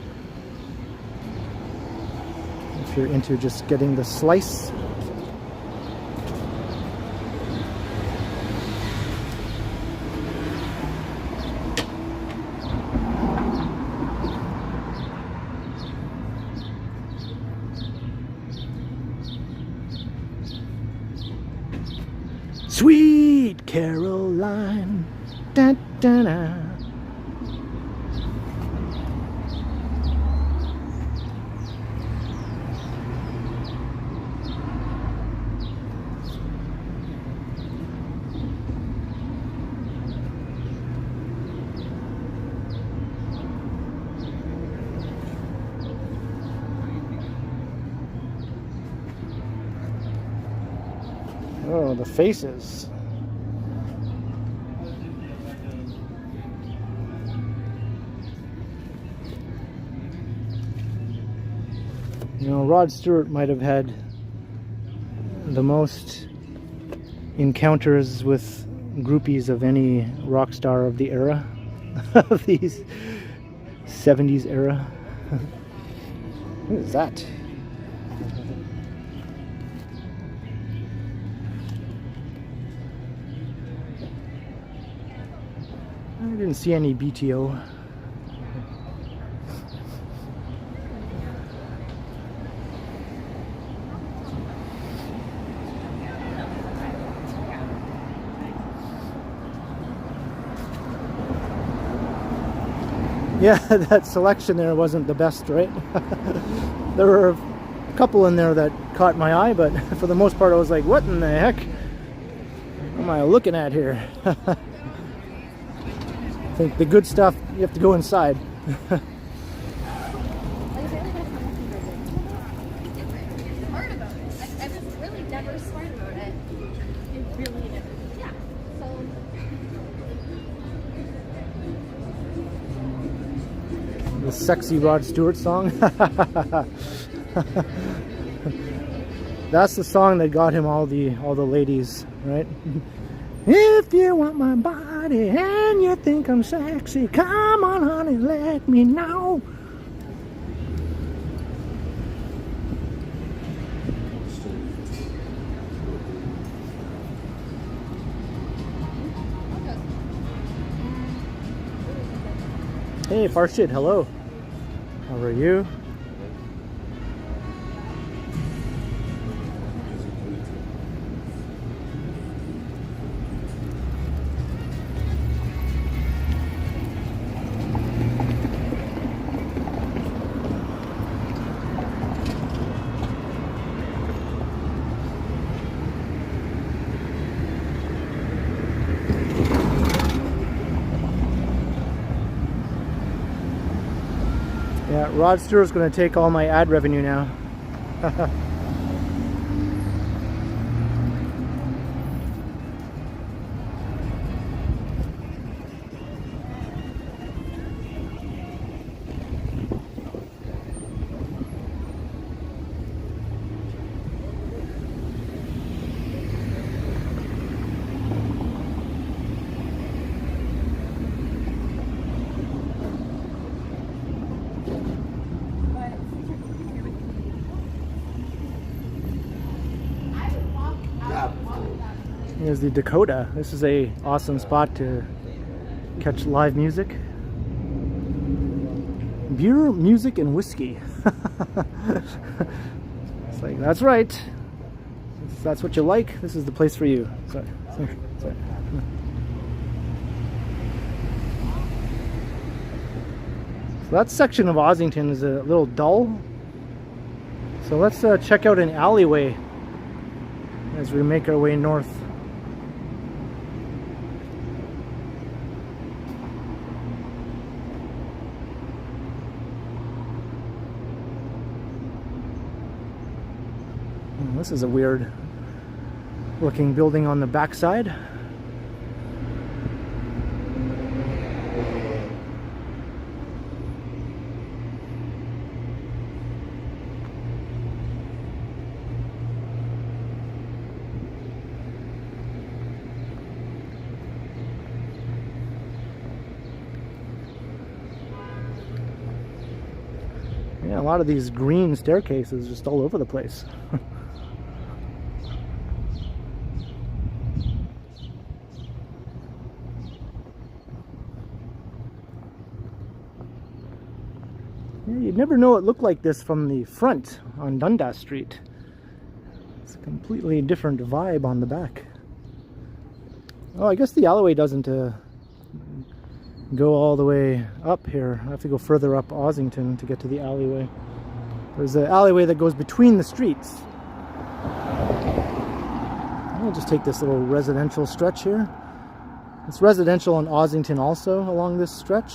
If you're into just getting the slice. Sweet Caroline, da, da, da. Oh, the faces. You know, Rod Stewart might have had the most encounters with groupies of any rock star of the era, of these 70s era. What is that? I didn't see any BTO. Yeah, that selection there wasn't the best, right? There were a couple in there that caught my eye, but for the most part I was like, what in the heck am I looking at here? I think the good stuff, you have to go inside. The sexy Rod Stewart song. That's the song that got him all the ladies, right? If you want my body and you think I'm sexy, come on honey, let me know. Hey Farshid, hello. How are you? Yeah, Rod Stewart's going to take all my ad revenue now. Here's the Dakota. This is a awesome spot to catch live music. Beer, music, and whiskey. It's like, that's right. If that's what you like, this is the place for you. Sorry. So that section of Osington is a little dull. So let's check out an alleyway as we make our way north. This is a weird looking building on the backside. Yeah, a lot of these green staircases just all over the place. You'd never know it looked like this from the front on Dundas Street. It's a completely different vibe on the back. Oh, I guess the alleyway doesn't go all the way up here. I have to go further up Osington to get to the alleyway. There's an alleyway that goes between the streets. I'll just take this little residential stretch here. It's residential in Osington also along this stretch.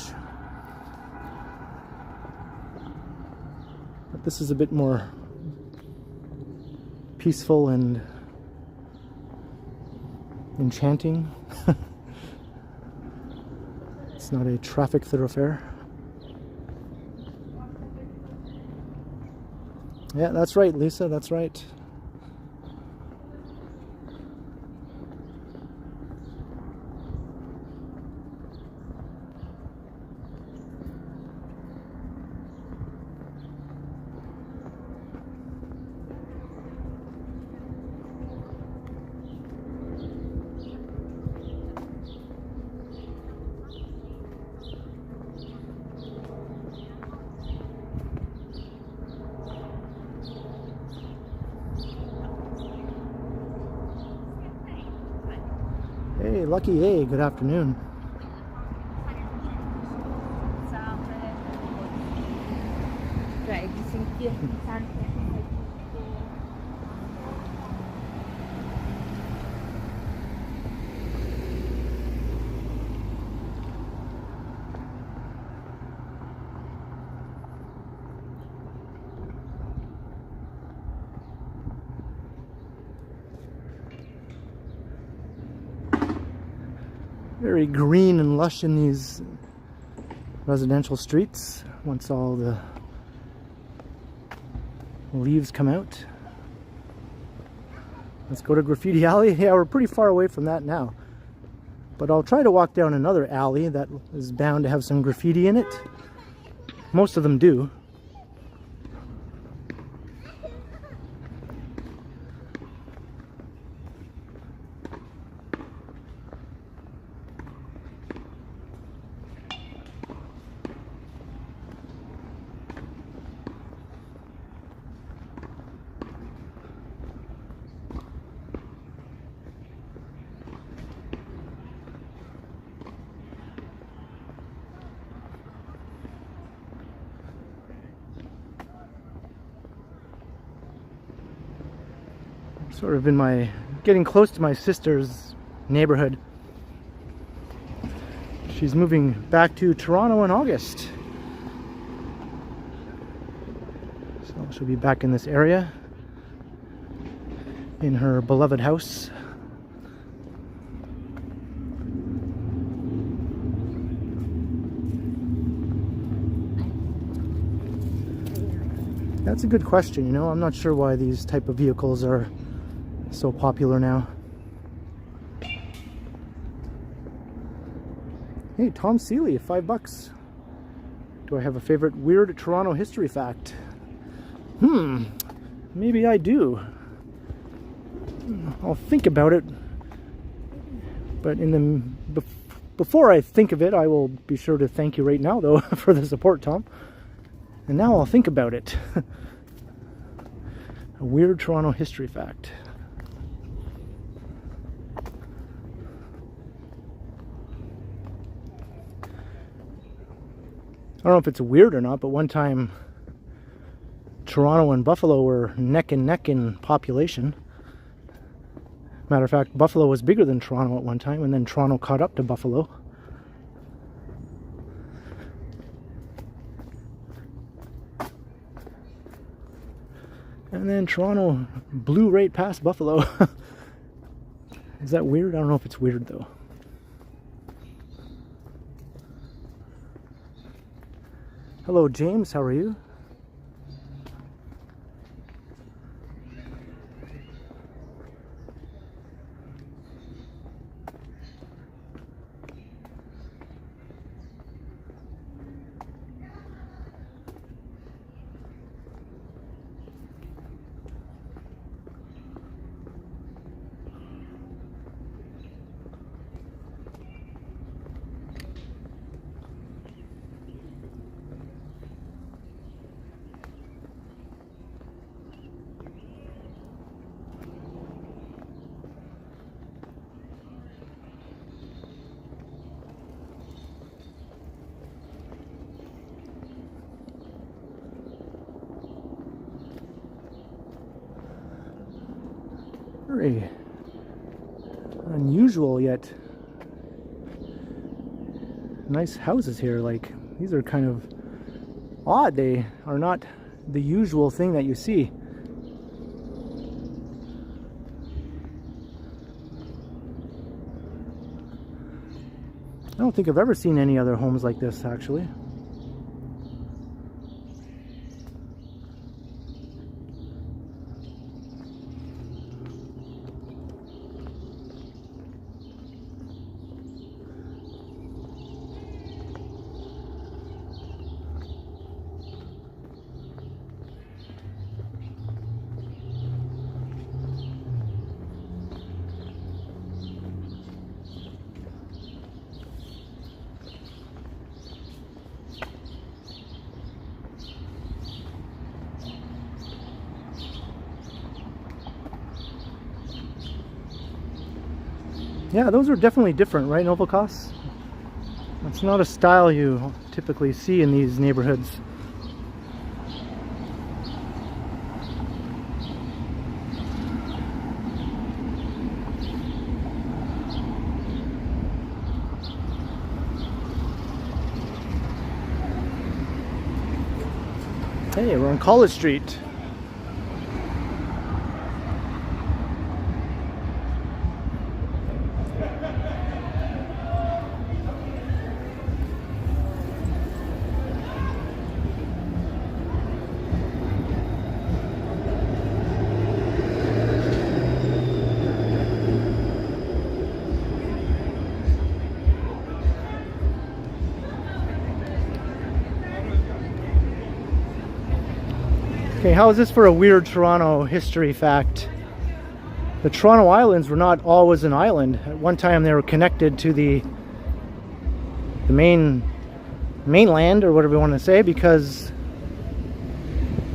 This is a bit more peaceful and enchanting. It's not a traffic thoroughfare. Yeah, that's right, Lisa, that's right. Hey, Lucky A, good afternoon. Very green and lush in these residential streets. once all the leaves come out. Let's go to Graffiti Alley. Yeah, we're pretty far away from that now. But I'll try to walk down another alley that is bound to have some graffiti in it. Most of them do. Sort of in my, getting close to my sister's neighborhood. She's moving back to Toronto in August. So she'll be back in this area, in her beloved house. That's a good question, you know. I'm not sure why these type of vehicles are so popular now. Hey, Tom Seeley, $5. Do I have a favorite weird Toronto history fact? Maybe I do. I'll think about it. But before I think of it, I will be sure to thank you right now, though, for the support, Tom. And now I'll think about it. A weird Toronto history fact. I don't know if it's weird or not, but one time Toronto and Buffalo were neck and neck in population. Matter of fact, Buffalo was bigger than Toronto at one time, and then Toronto caught up to Buffalo. And then Toronto blew right past Buffalo. Is that weird? I don't know if it's weird though. Hello, James. How are you? Very unusual yet nice houses here. Like, these are kind of odd. They are not the usual thing that you see. I don't think I've ever seen any other homes like this, actually. Yeah, those are definitely different, right, Novalkos? That's not a style you typically see in these neighborhoods. Hey, we're on College Street. Okay, how is this for a weird Toronto history fact? The Toronto Islands were not always an island. At one time they were connected to the mainland, or whatever you want to say, because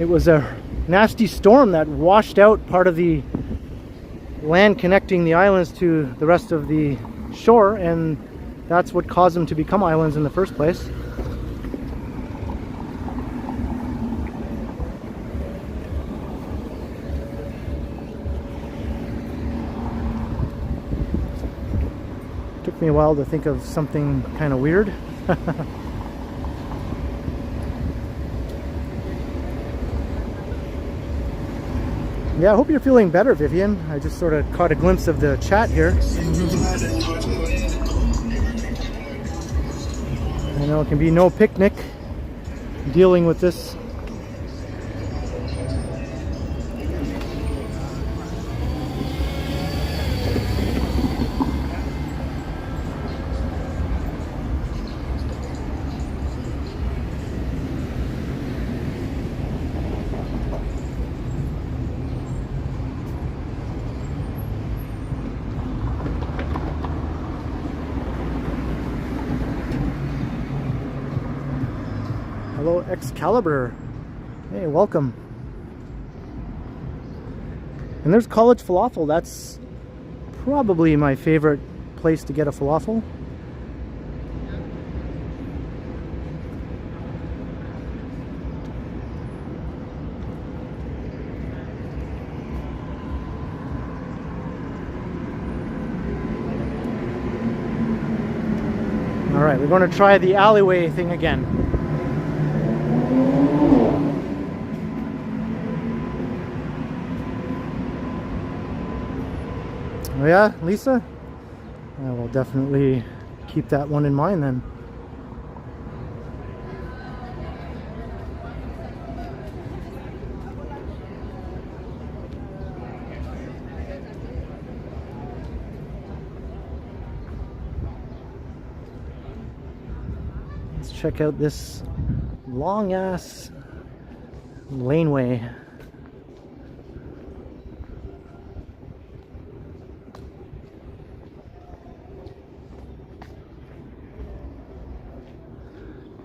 it was a nasty storm that washed out part of the land connecting the islands to the rest of the shore, and that's what caused them to become islands in the first place. Took me a while to think of something kind of weird. Yeah, I hope you're feeling better, Vivian. I just sort of caught a glimpse of the chat here. I know it can be no picnic dealing with this. Hello, Excalibur. Hey, welcome. And there's College Falafel. That's probably my favorite place to get a falafel. All right, we're going to try the alleyway thing again. Oh yeah, Lisa? I will definitely keep that one in mind then. Let's check out this long ass laneway.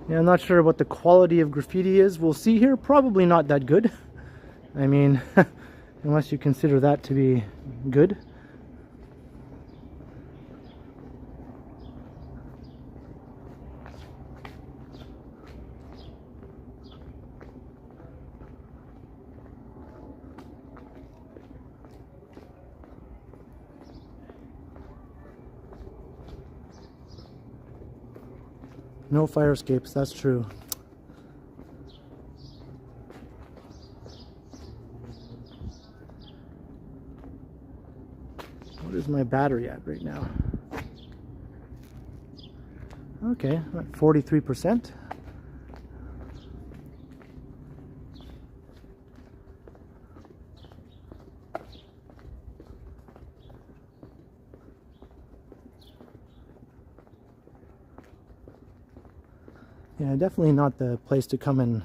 Yeah, I'm not sure what the quality of graffiti is. We'll see here. Probably not that good. I mean, unless you consider that to be good. No fire escapes, that's true. What is my battery at right now? Okay, at 43%. Yeah, definitely not the place to come and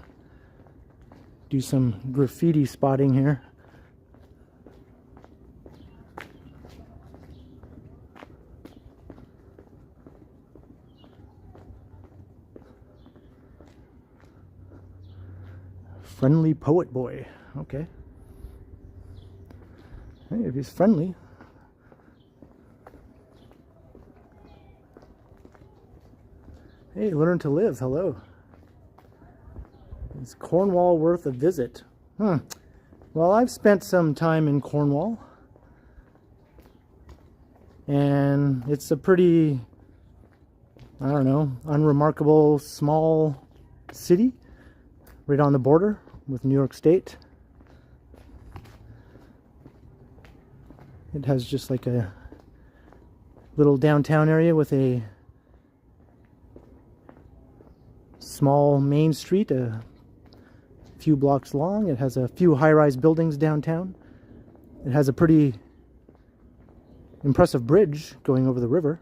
do some graffiti spotting here. Friendly poet boy. Okay. Hey, if he's friendly. Hey, learn to live. Hello. Is Cornwall worth a visit? Well, I've spent some time in Cornwall. And it's a pretty, I don't know, unremarkable small city. Right on the border with New York State. It has just like a little downtown area with a small main street, a few blocks long. It has a few high-rise buildings downtown. It has a pretty impressive bridge going over the river.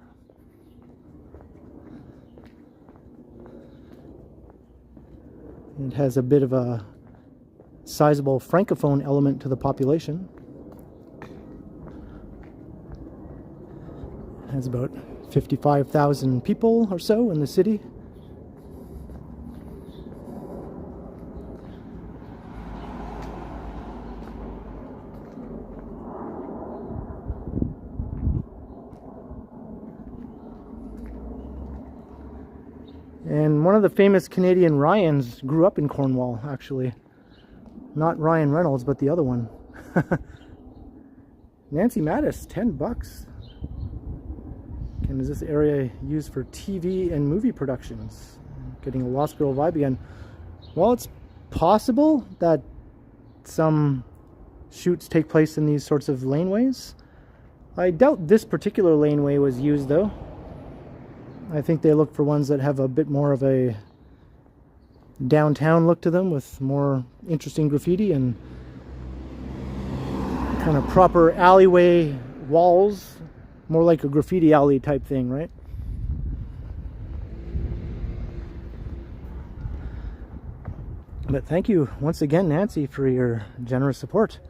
It has a bit of a sizable francophone element to the population. It has about 55,000 people or so in the city. And one of the famous Canadian Ryans grew up in Cornwall, actually. Not Ryan Reynolds, but the other one. Nancy Mattis, $10. And is this area used for TV and movie productions? Getting a Lost Girl vibe again. Well, it's possible that some shoots take place in these sorts of laneways. I doubt this particular laneway was used, though. I think they look for ones that have a bit more of a downtown look to them, with more interesting graffiti and kind of proper alleyway walls, more like a graffiti alley type thing, right? But thank you once again, Nancy, for your generous support.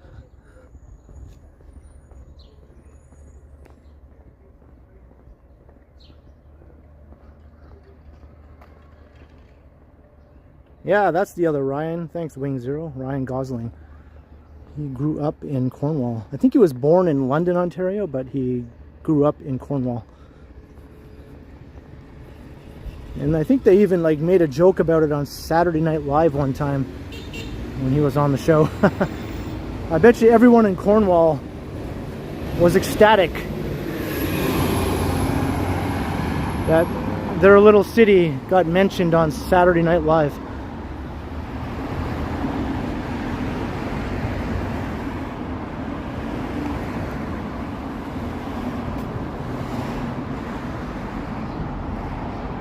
Yeah, that's the other Ryan. Thanks, Wing Zero. Ryan Gosling. He grew up in Cornwall. I think he was born in London, Ontario, but he grew up in Cornwall. And I think they even like made a joke about it on Saturday Night Live one time when he was on the show. I bet you everyone in Cornwall was ecstatic that their little city got mentioned on Saturday Night Live.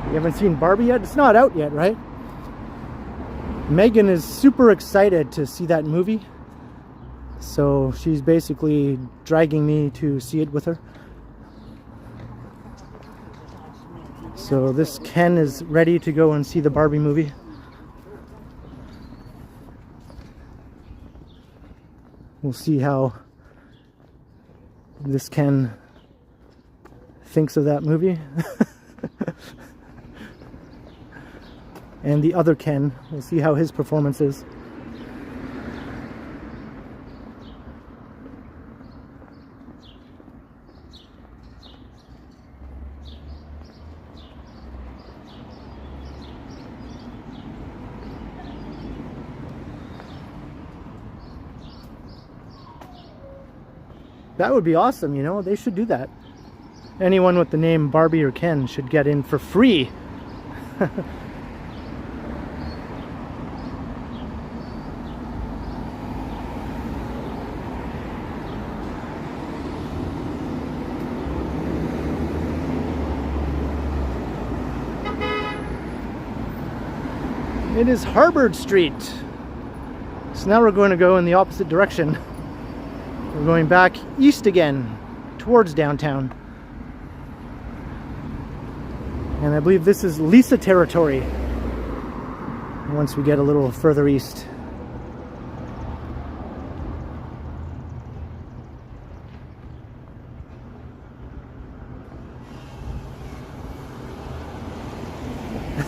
You haven't seen Barbie yet? It's not out yet, right? Megan is super excited to see that movie. So she's basically dragging me to see it with her. So this Ken is ready to go and see the Barbie movie. We'll see how this Ken thinks of that movie. And the other Ken, we'll see how his performance is. That would be awesome, you know, they should do that. Anyone with the name Barbie or Ken should get in for free. It is Harvard Street. So now we're going to go in the opposite direction. We're going back east again, towards downtown. And I believe this is Lisa territory, once we get a little further east.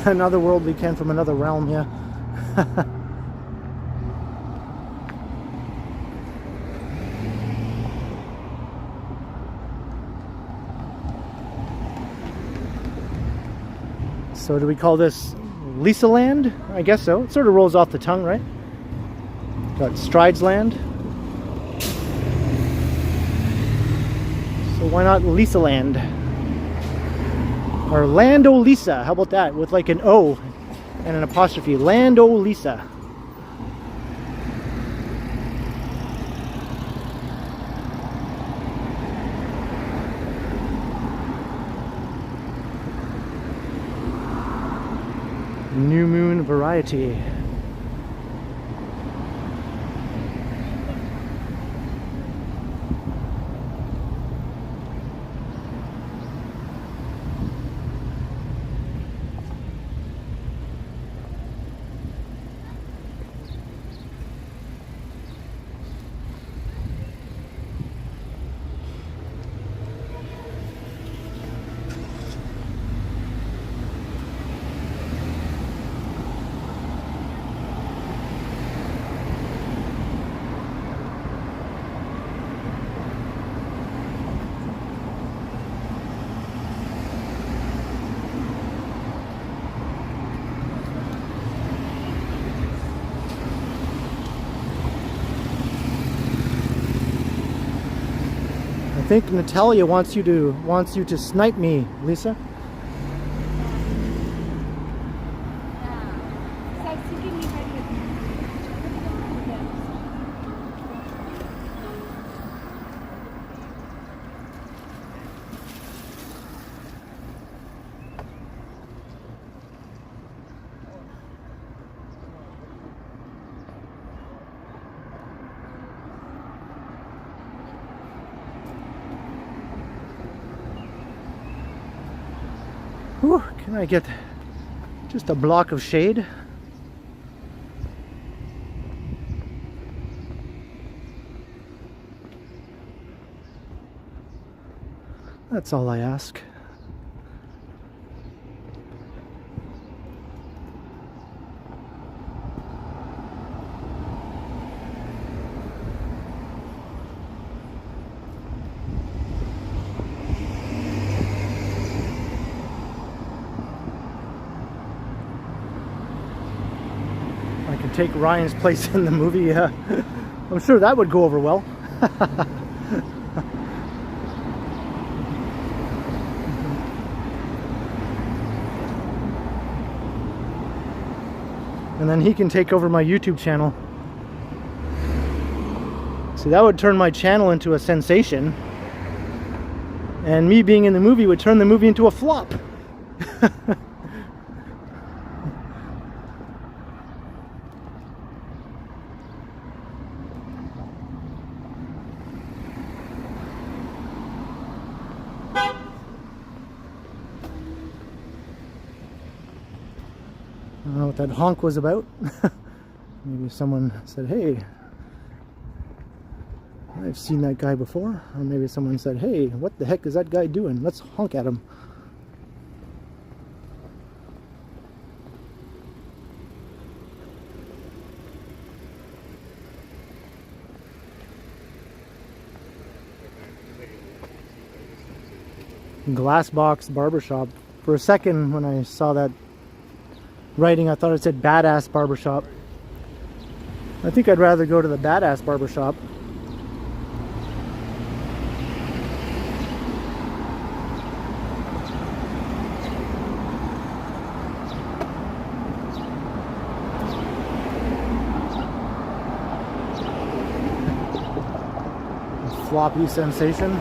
Another worldly Ken from another realm, yeah. So do we call this Lisa Land? I guess so. It sort of rolls off the tongue, right? Got Strides Land. So why not Lisa Land? Or Land O Lisa, how about that? With like an O and an apostrophe. Land O Lisa. New Moon Variety. think Natalia wants you to snipe me, Lisa. Whew, can I get just a block of shade? That's all I ask. I can take Ryan's place in the movie. I'm sure that would go over well. And then he can take over my YouTube channel. See, that would turn my channel into a sensation. And me being in the movie would turn the movie into a flop. I don't know what that honk was about. Maybe someone said, hey, I've seen that guy before. Or maybe someone said, hey, what the heck is that guy doing? Let's honk at him. Glassbox Barbershop. For a second when I saw that writing, I thought it said Badass Barbershop. I think I'd rather go to the Badass Barbershop. Floppy sensation.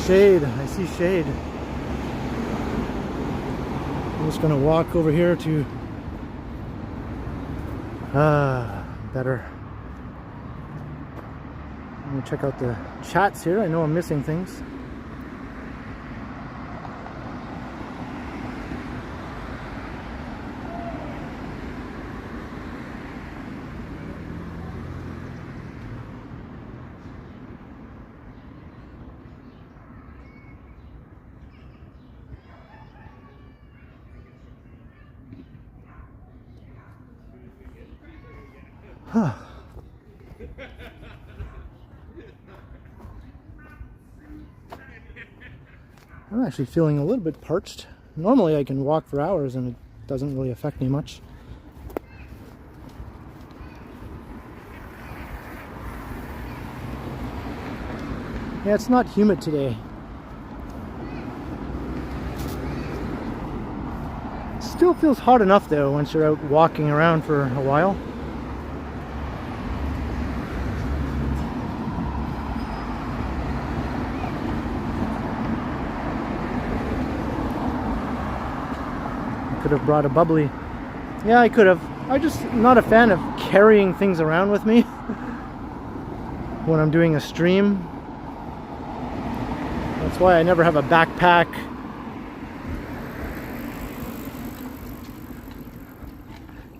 Shade, I see shade. I'm just gonna walk over here to better. Let me check out the chats here. I know I'm missing things. Huh. I'm actually feeling a little bit parched. Normally I can walk for hours and it doesn't really affect me much. Yeah, it's not humid today. Still feels hot enough though once you're out walking around for a while. Could have brought a bubbly. Yeah, I could have. I'm just not a fan of carrying things around with me when I'm doing a stream. That's why I never have a backpack.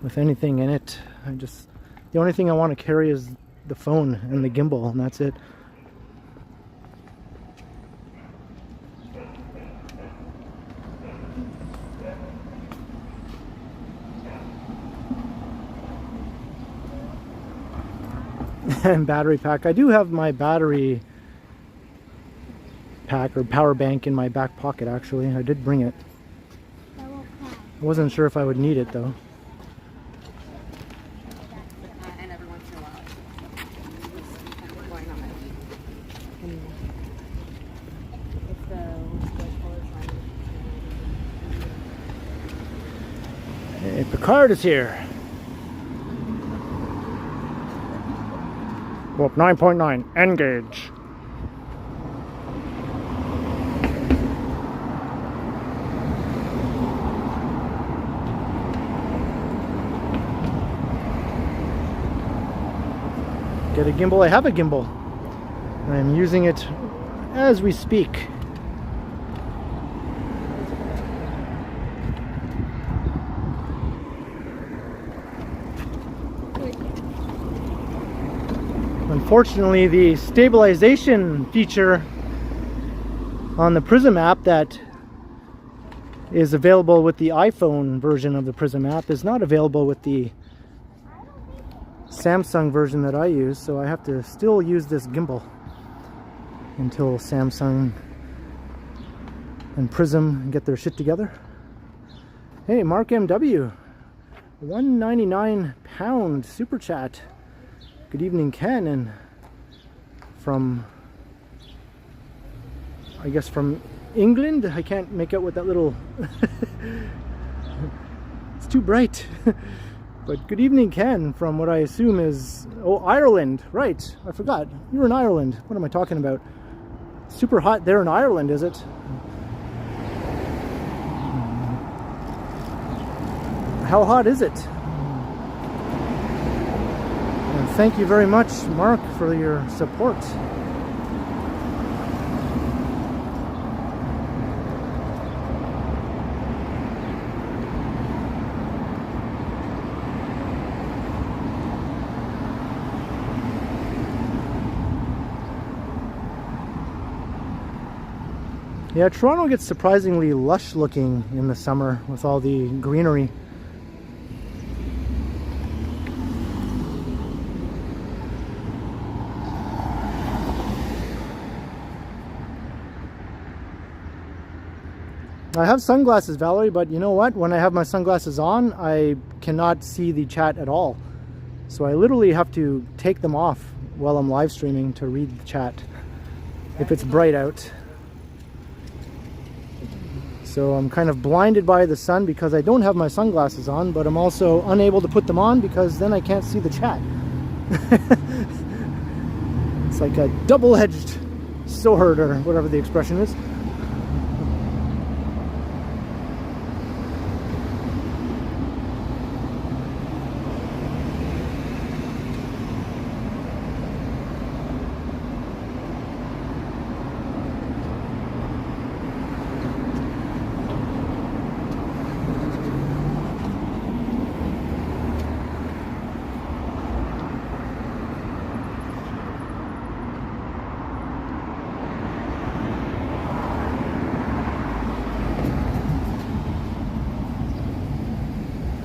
With anything in it. The only thing I want to carry is the phone and the gimbal, and that's it. And battery pack. I do have my battery pack or power bank in my back pocket, actually. I did bring it. I wasn't sure if I would need it though. And every once in a while, we're going on that. It's the Hey, Picard is here. Well, 9.9, engage. Get a gimbal. I have a gimbal. I'm using it as we speak. Unfortunately, the stabilization feature on the Prism app that is available with the iPhone version of the Prism app is not available with the Samsung version that I use, so I have to still use this gimbal until Samsung and Prism get their shit together. Hey, Mark MW, 199 pound super chat. Good evening, Ken, and from, I guess from England. I can't make out what that little it's too bright. But good evening, Ken, from what I assume is, oh, Ireland. Right, I forgot. You're in Ireland. What am I talking about? Super hot there in Ireland, is it? How hot is it? And thank you very much, Mark, for your support. Yeah, Toronto gets surprisingly lush looking in the summer with all the greenery. I have sunglasses, Valerie, but you know what? When I have my sunglasses on, I cannot see the chat at all. So I literally have to take them off while I'm live streaming to read the chat if it's bright out. So I'm kind of blinded by the sun because I don't have my sunglasses on, but I'm also unable to put them on because then I can't see the chat. It's like a double-edged sword, or whatever the expression is.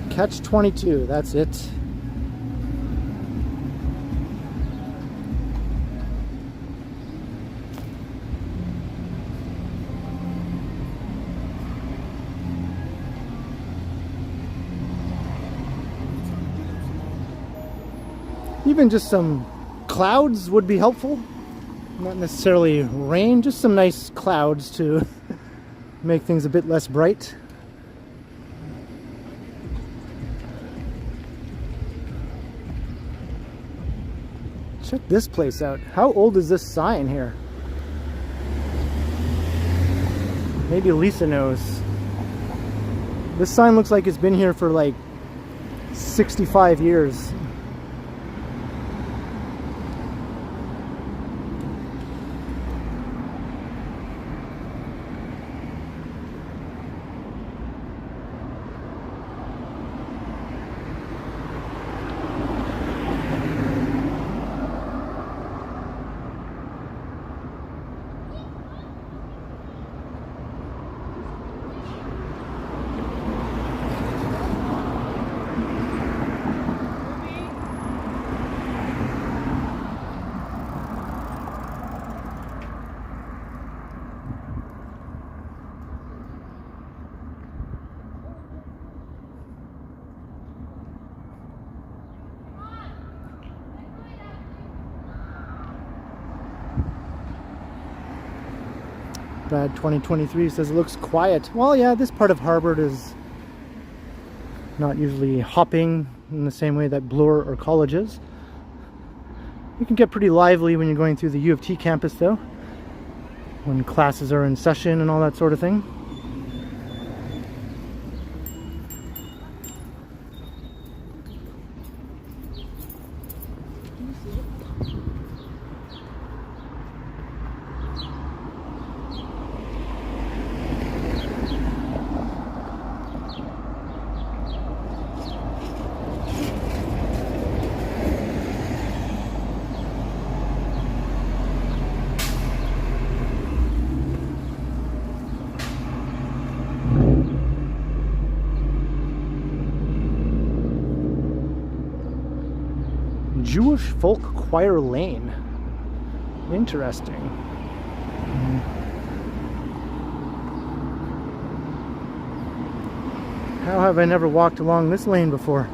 Catch-22, that's it. Even just some clouds would be helpful. Not necessarily rain, just some nice clouds to make things a bit less bright. Check this place out. How old is this sign here? Maybe Lisa knows. This sign looks like it's been here for like 65 years. Brad 2023 says it looks quiet. Well, yeah, this part of Harvard is not usually hopping in the same way that Bloor or College is. You can get pretty lively when you're going through the U of T campus though, when classes are in session and all that sort of thing. Jewish Folk Choir Lane. Interesting. How have I never walked along this lane before?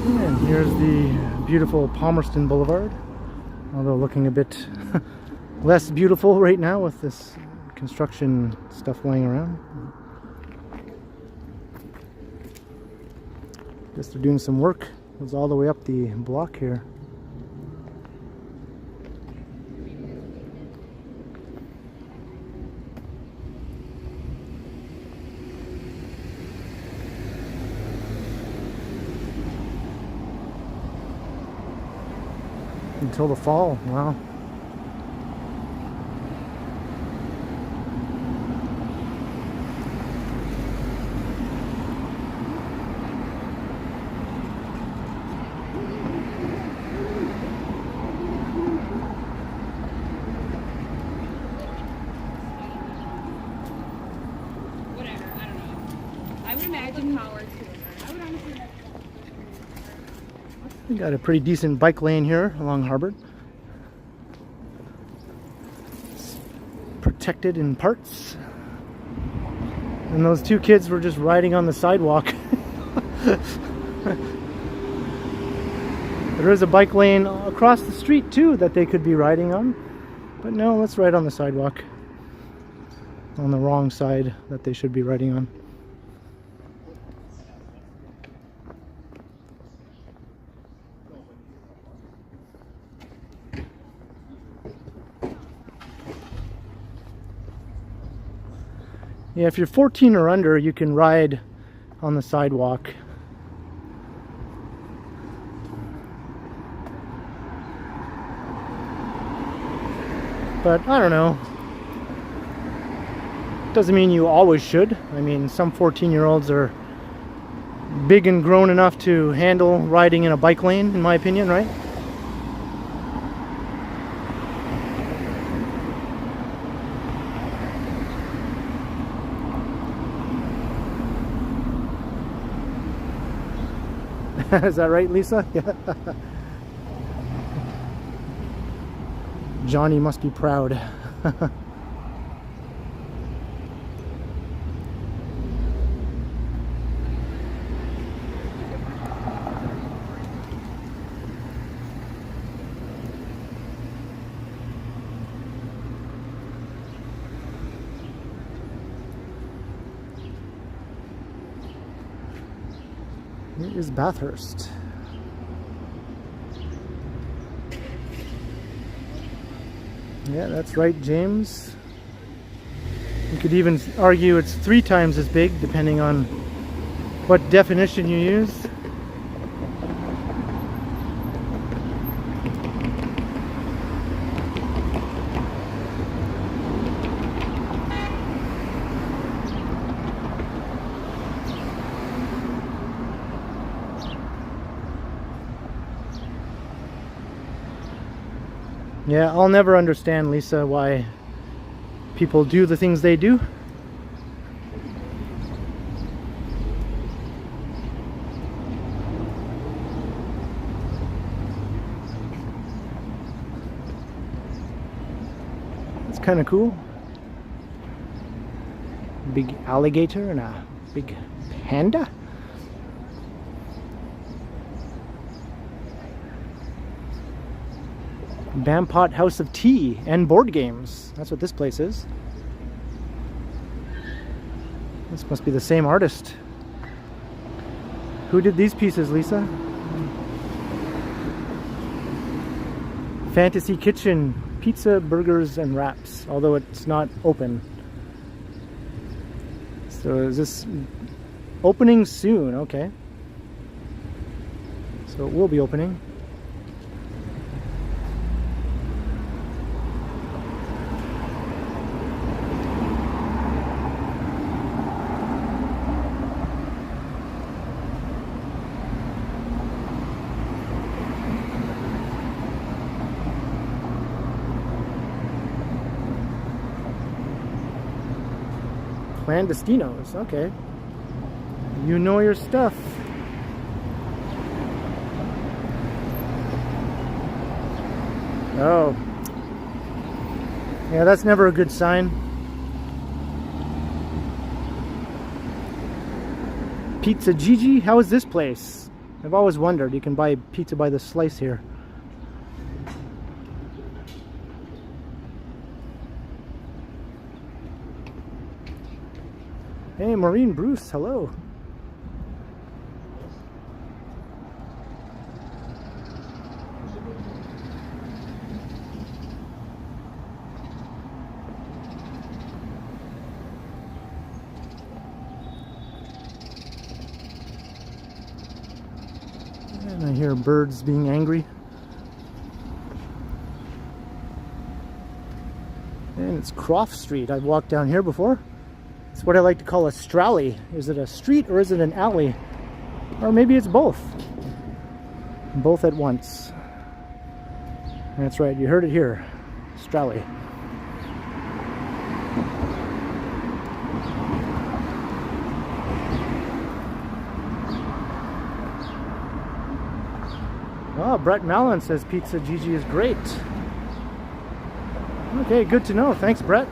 And here's the beautiful Palmerston Boulevard, although looking a bit less beautiful right now with this construction stuff laying around. Guess they're doing some work. It was all the way up the block here. Until the fall, wow. Whatever, I don't know. I would imagine power too. I would honestly. We got a pretty decent bike lane here along Harvard. It's protected in parts. And those two kids were just riding on the sidewalk. There is a bike lane across the street too that they could be riding on. But no, let's ride on the sidewalk. On the wrong side that they should be riding on. Yeah, if you're 14 or under, you can ride on the sidewalk. But I don't know. Doesn't mean you always should. I mean, some 14-year-olds are big and grown enough to handle riding in a bike lane, in my opinion, right? Is that right, Lisa? Yeah. Johnny must be proud. Here is Bathurst. Yeah, that's right, James. You could even argue it's 3 times as big, depending on what definition you use. Yeah, I'll never understand, Lisa, why people do the things they do. It's kind of cool. Big alligator and a big panda. Bampot House of Tea and board games. That's what this place is. This must be the same artist. Who did these pieces, Lisa? Fantasy Kitchen, pizza, burgers, and wraps. Although it's not open. So is this opening soon? Okay. So it will be opening. Clandestinos, okay. You know your stuff. Oh. Yeah, that's never a good sign. Pizza Gigi, how is this place? I've always wondered. You can buy pizza by the slice here. Hey, Maureen Bruce, hello. And I hear birds being angry. And it's Croft Street. I've walked down here before. It's what I like to call a strally. Is it a street or is it an alley? Or maybe it's both. Both at once. That's right, you heard it here. Strally. Oh, Brett Mallon says Pizza Gigi is great. Okay, good to know. Thanks, Brett.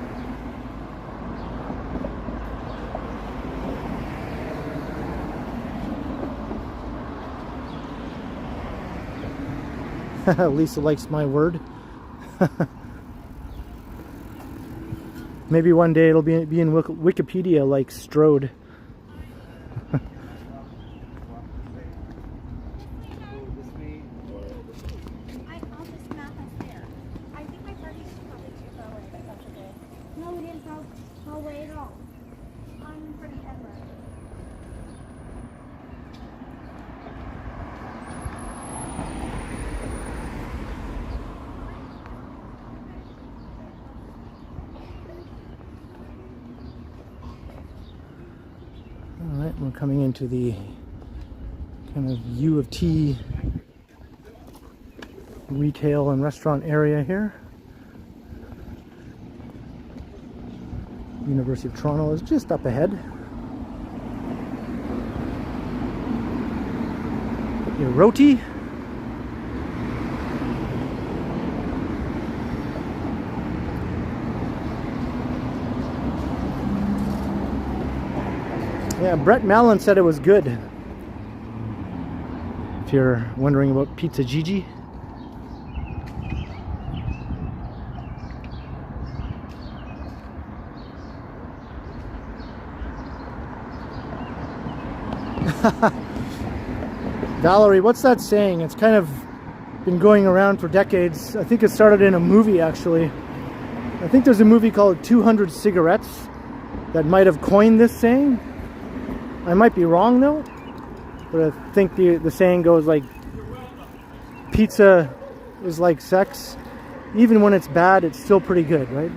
Lisa likes my word. Maybe one day it'll be in Wikipedia like Strode. Alright, we're coming into the kind of U of T retail and restaurant area here. University of Toronto is just up ahead. Get your roti. Yeah, Brett Mallon said it was good. If you're wondering about Pizza Gigi. Valerie, what's that saying? It's kind of been going around for decades. I think it started in a movie, actually. I think there's a movie called 200 Cigarettes that might have coined this saying. I might be wrong though, but I think the saying goes like, pizza is like sex. Even when it's bad, it's still pretty good, right?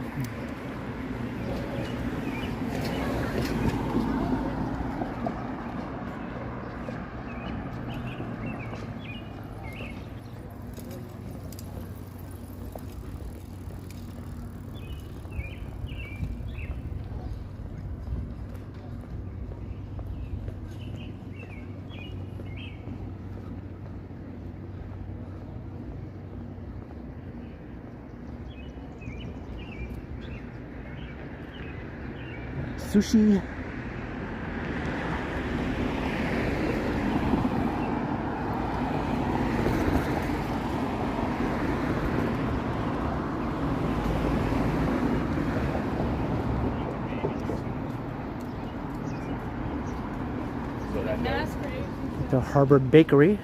sushi. The Harbor Bakery.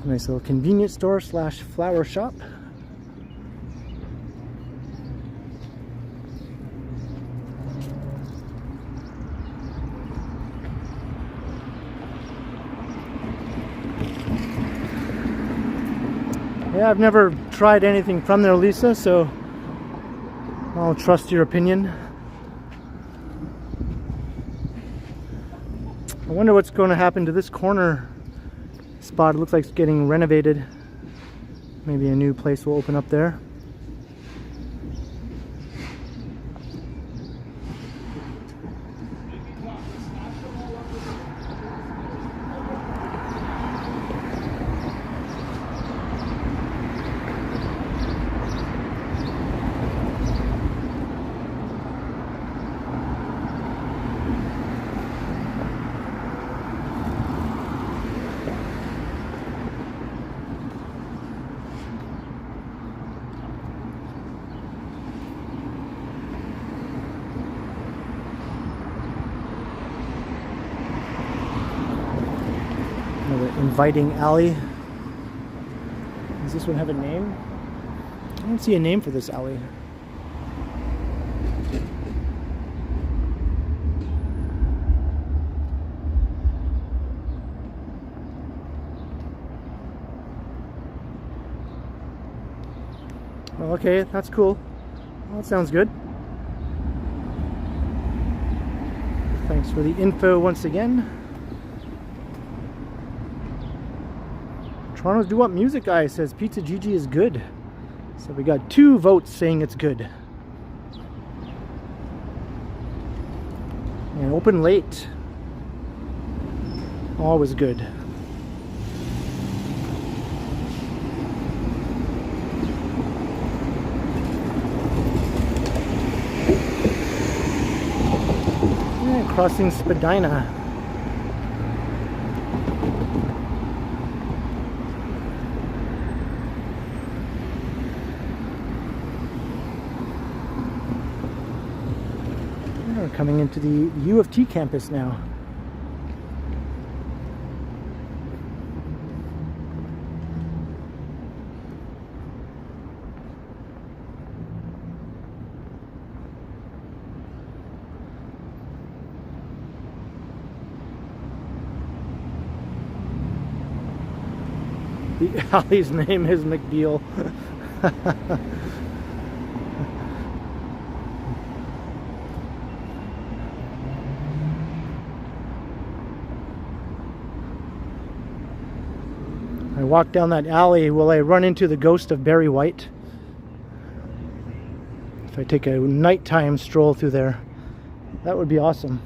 Nice little convenience store slash flower shop. Yeah, I've never tried anything from there, Lisa, so I'll trust your opinion. I wonder what's going to happen to this corner spot. It looks like it's getting renovated. Maybe a new place will open up there. Inviting alley. Does this one have a name? I don't see a name for this alley. Well, okay, that's cool. Well, that sounds good. Thanks for the info once again. Toronto's Do What Music Guy says Pizza Gigi is good. So we got 2 votes saying it's good. And open late. Always good. Yeah, crossing Spadina. Coming into the U of T campus now. The alley's name is McBeal. I walk down that alley, will I run into the ghost of Barry White? If I take a nighttime stroll through there, that would be awesome.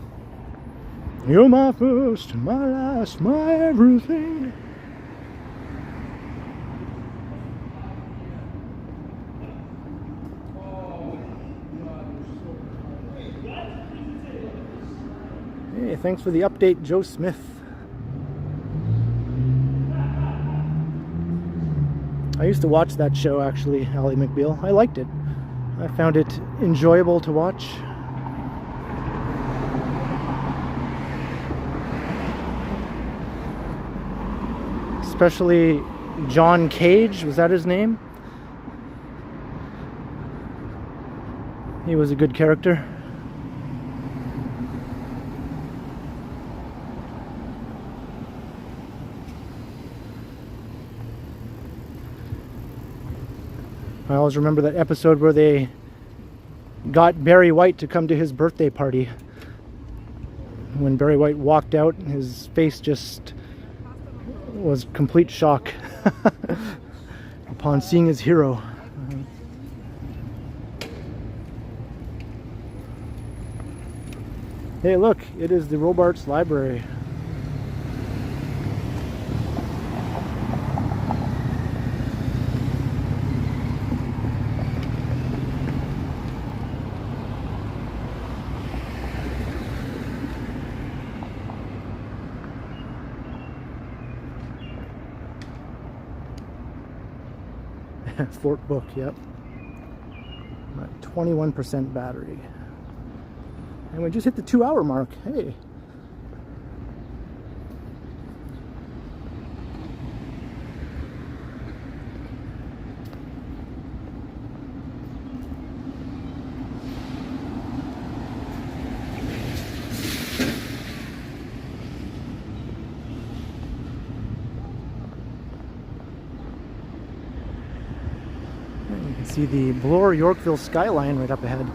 You're my first, my last, my everything. Hey, thanks for the update, Joe Smith. I used to watch that show, actually, Ally McBeal. I liked it. I found it enjoyable to watch. Especially John Cage, was that his name? He was a good character. I always remember that episode where they got Barry White to come to his birthday party. when Barry White walked out, his face just was complete shock upon seeing his hero. Hey, look, it is the Robarts Library. Fort Book, yep. 21% battery. And we just hit the 2-hour mark. Hey. And you can see the Bloor-Yorkville skyline right up ahead.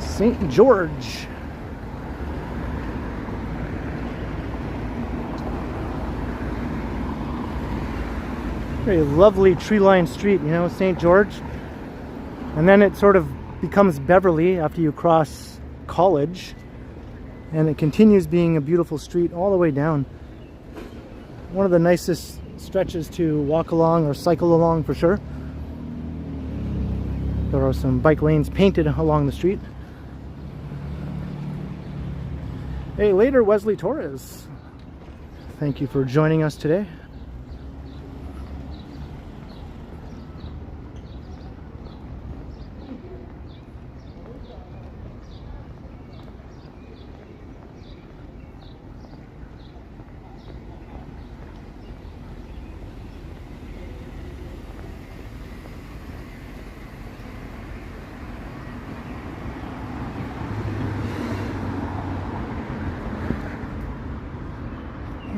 St. George. Very lovely tree-lined street, you know, St. George. And then it sort of becomes Beverly after you cross College. And it continues being a beautiful street all the way down. One of the nicest stretches to walk along or cycle along for sure. There are some bike lanes painted along the street. Hey, later, Wesley Torres. Thank you for joining us today.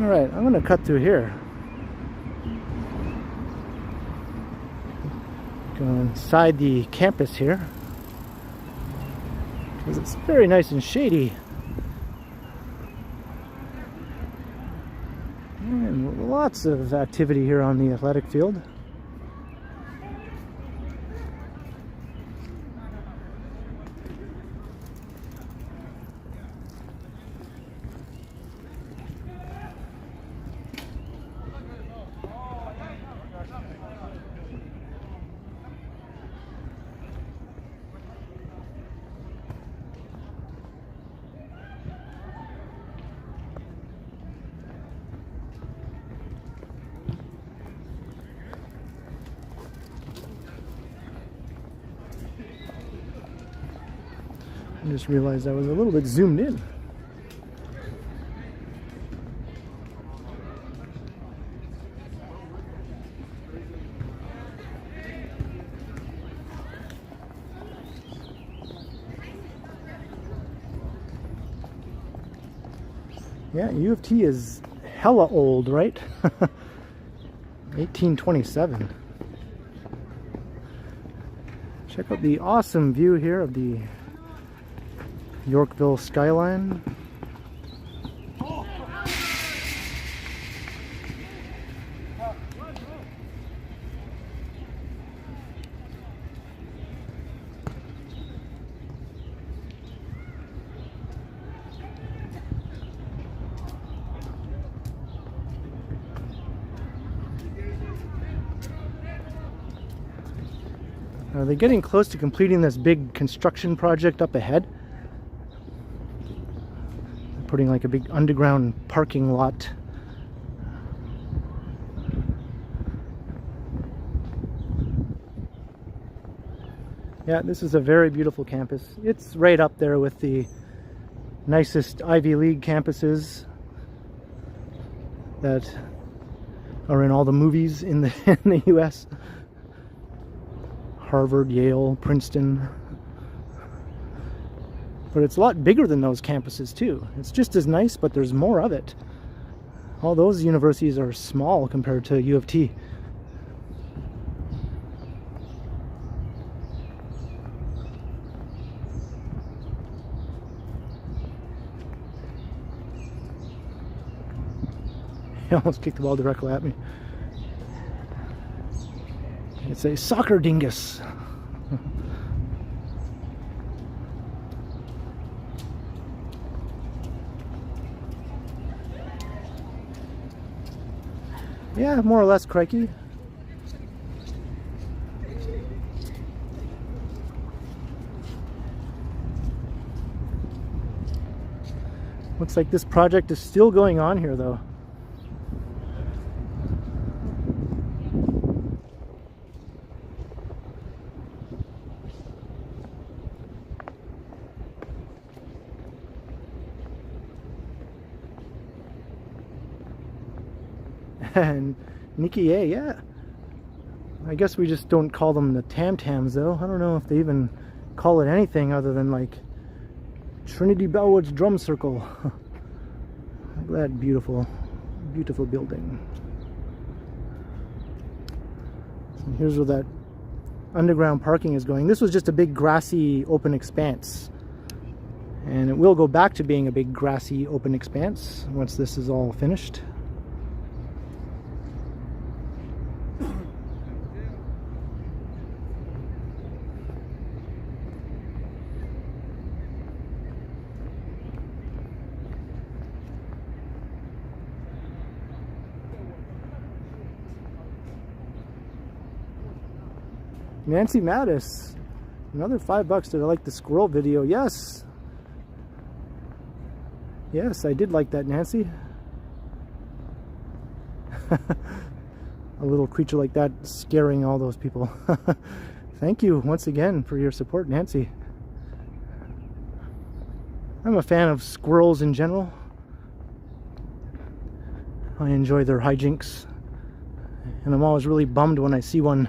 Alright, I'm going to cut through here. Go inside the campus here, because it's very nice and shady. And lots of activity here on the athletic field. I just realized I was a little bit zoomed in. Yeah, U of T is hella old, right? 1827. Check out the awesome view here of the Yorkville skyline. Are they getting close to completing this big construction project up ahead? Putting like a big underground parking lot. Yeah, this is a very beautiful campus. It's right up there with the nicest Ivy League campuses that are in all the movies in the, in the US. Harvard, Yale, Princeton. But it's a lot bigger than those campuses too. It's just as nice, but there's more of it. All those universities are small compared to U of T. He almost kicked the ball directly at me. It's a soccer dingus. Yeah, more or less crikey. Looks like this project is still going on here though. And Nikki A, yeah. I guess we just don't call them the Tam Tams though. I don't know if they even call it anything other than like Trinity Bellwoods Drum Circle. Look at that beautiful, beautiful building. And here's where that underground parking is going. This was just a big grassy open expanse. And it will go back to being a big grassy open expanse once this is all finished. Nancy Mattis, another $5. Did I like the squirrel video? Yes. Yes, I did like that, Nancy. A little creature like that scaring all those people. Thank you once again for your support, Nancy. I'm a fan of squirrels in general. I enjoy their hijinks. And I'm always really bummed when I see one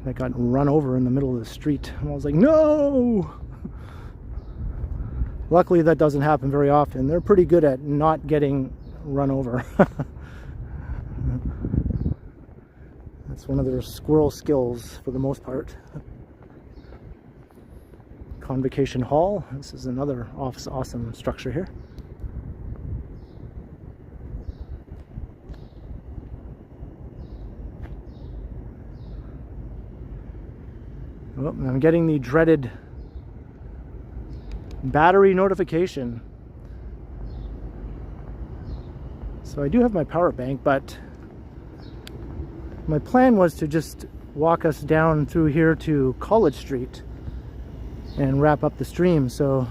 that got run over in the middle of the street. And I was like, no! Luckily that doesn't happen very often. They're pretty good at not getting run over. That's one of their squirrel skills for the most part. Convocation Hall. This is another awesome structure here. Oh, I'm getting the dreaded battery notification. So I do have my power bank, but my plan was to just walk us down through here to College Street and wrap up the stream. So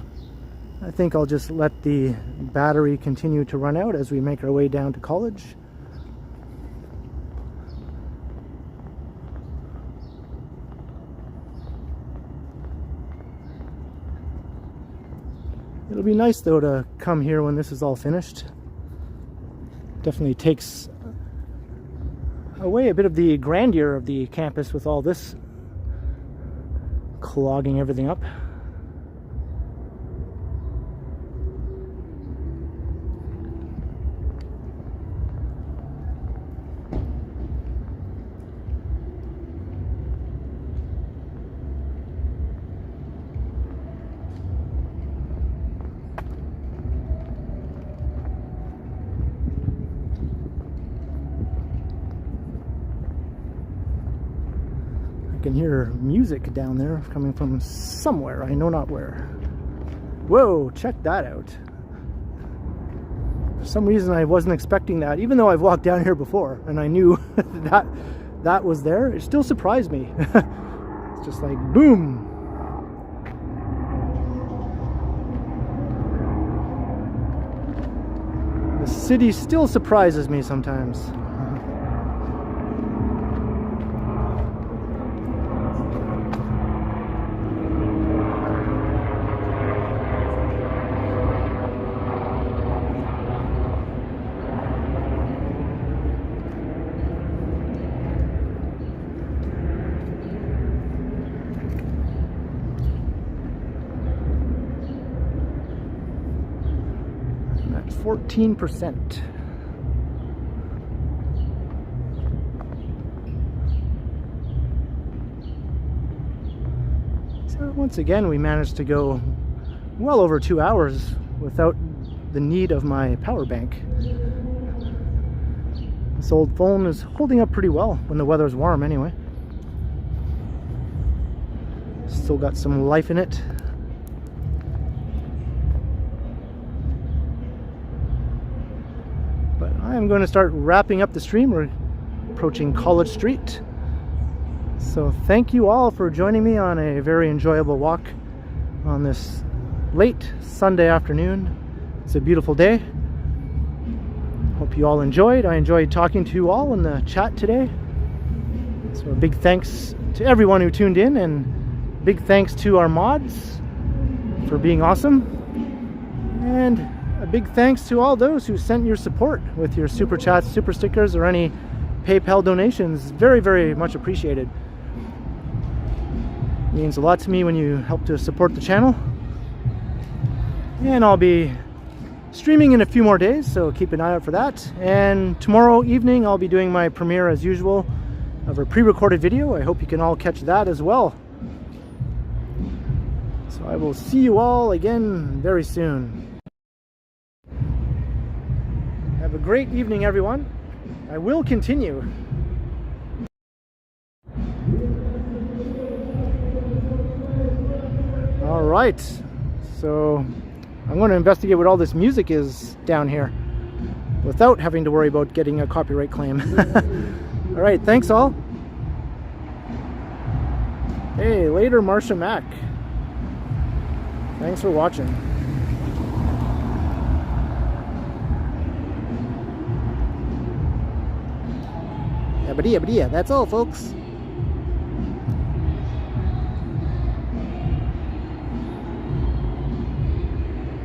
I think I'll just let the battery continue to run out as we make our way down to College. It'll be nice though to come here when this is all finished. Definitely takes away a bit of the grandeur of the campus with all this clogging everything up. I can hear music down there coming from somewhere, I know not where. Whoa, check that out. For some reason I wasn't expecting that, even though I've walked down here before and I knew that was there. It still surprised me. It's just like boom. The city still surprises me sometimes. 14%. So once again, we managed to go well over 2 hours without the need of my power bank. This old phone is holding up pretty well when the weather's warm anyway. Still got some life in it. But I am going to start wrapping up the stream. We're approaching College Street. So thank you all for joining me on a very enjoyable walk on this late Sunday afternoon. It's a beautiful day. Hope you all enjoyed. I enjoyed talking to you all in the chat today. So a big thanks to everyone who tuned in, and big thanks to our mods for being awesome. And a big thanks to all those who sent your support with your super chats, super stickers, or any PayPal donations. Very, very much appreciated. It means a lot to me when you help to support the channel. And I'll be streaming in a few more days, so keep an eye out for that. And tomorrow evening I'll be doing my premiere as usual of a pre-recorded video. I hope you can all catch that as well. So I will see you all again very soon. Have a great evening, everyone. I will continue. All right, so I'm going to investigate what all this music is down here without having to worry about getting a copyright claim. All right, thanks all. Hey, later, Marsha Mack. Thanks for watching. Yeah, that's all, folks.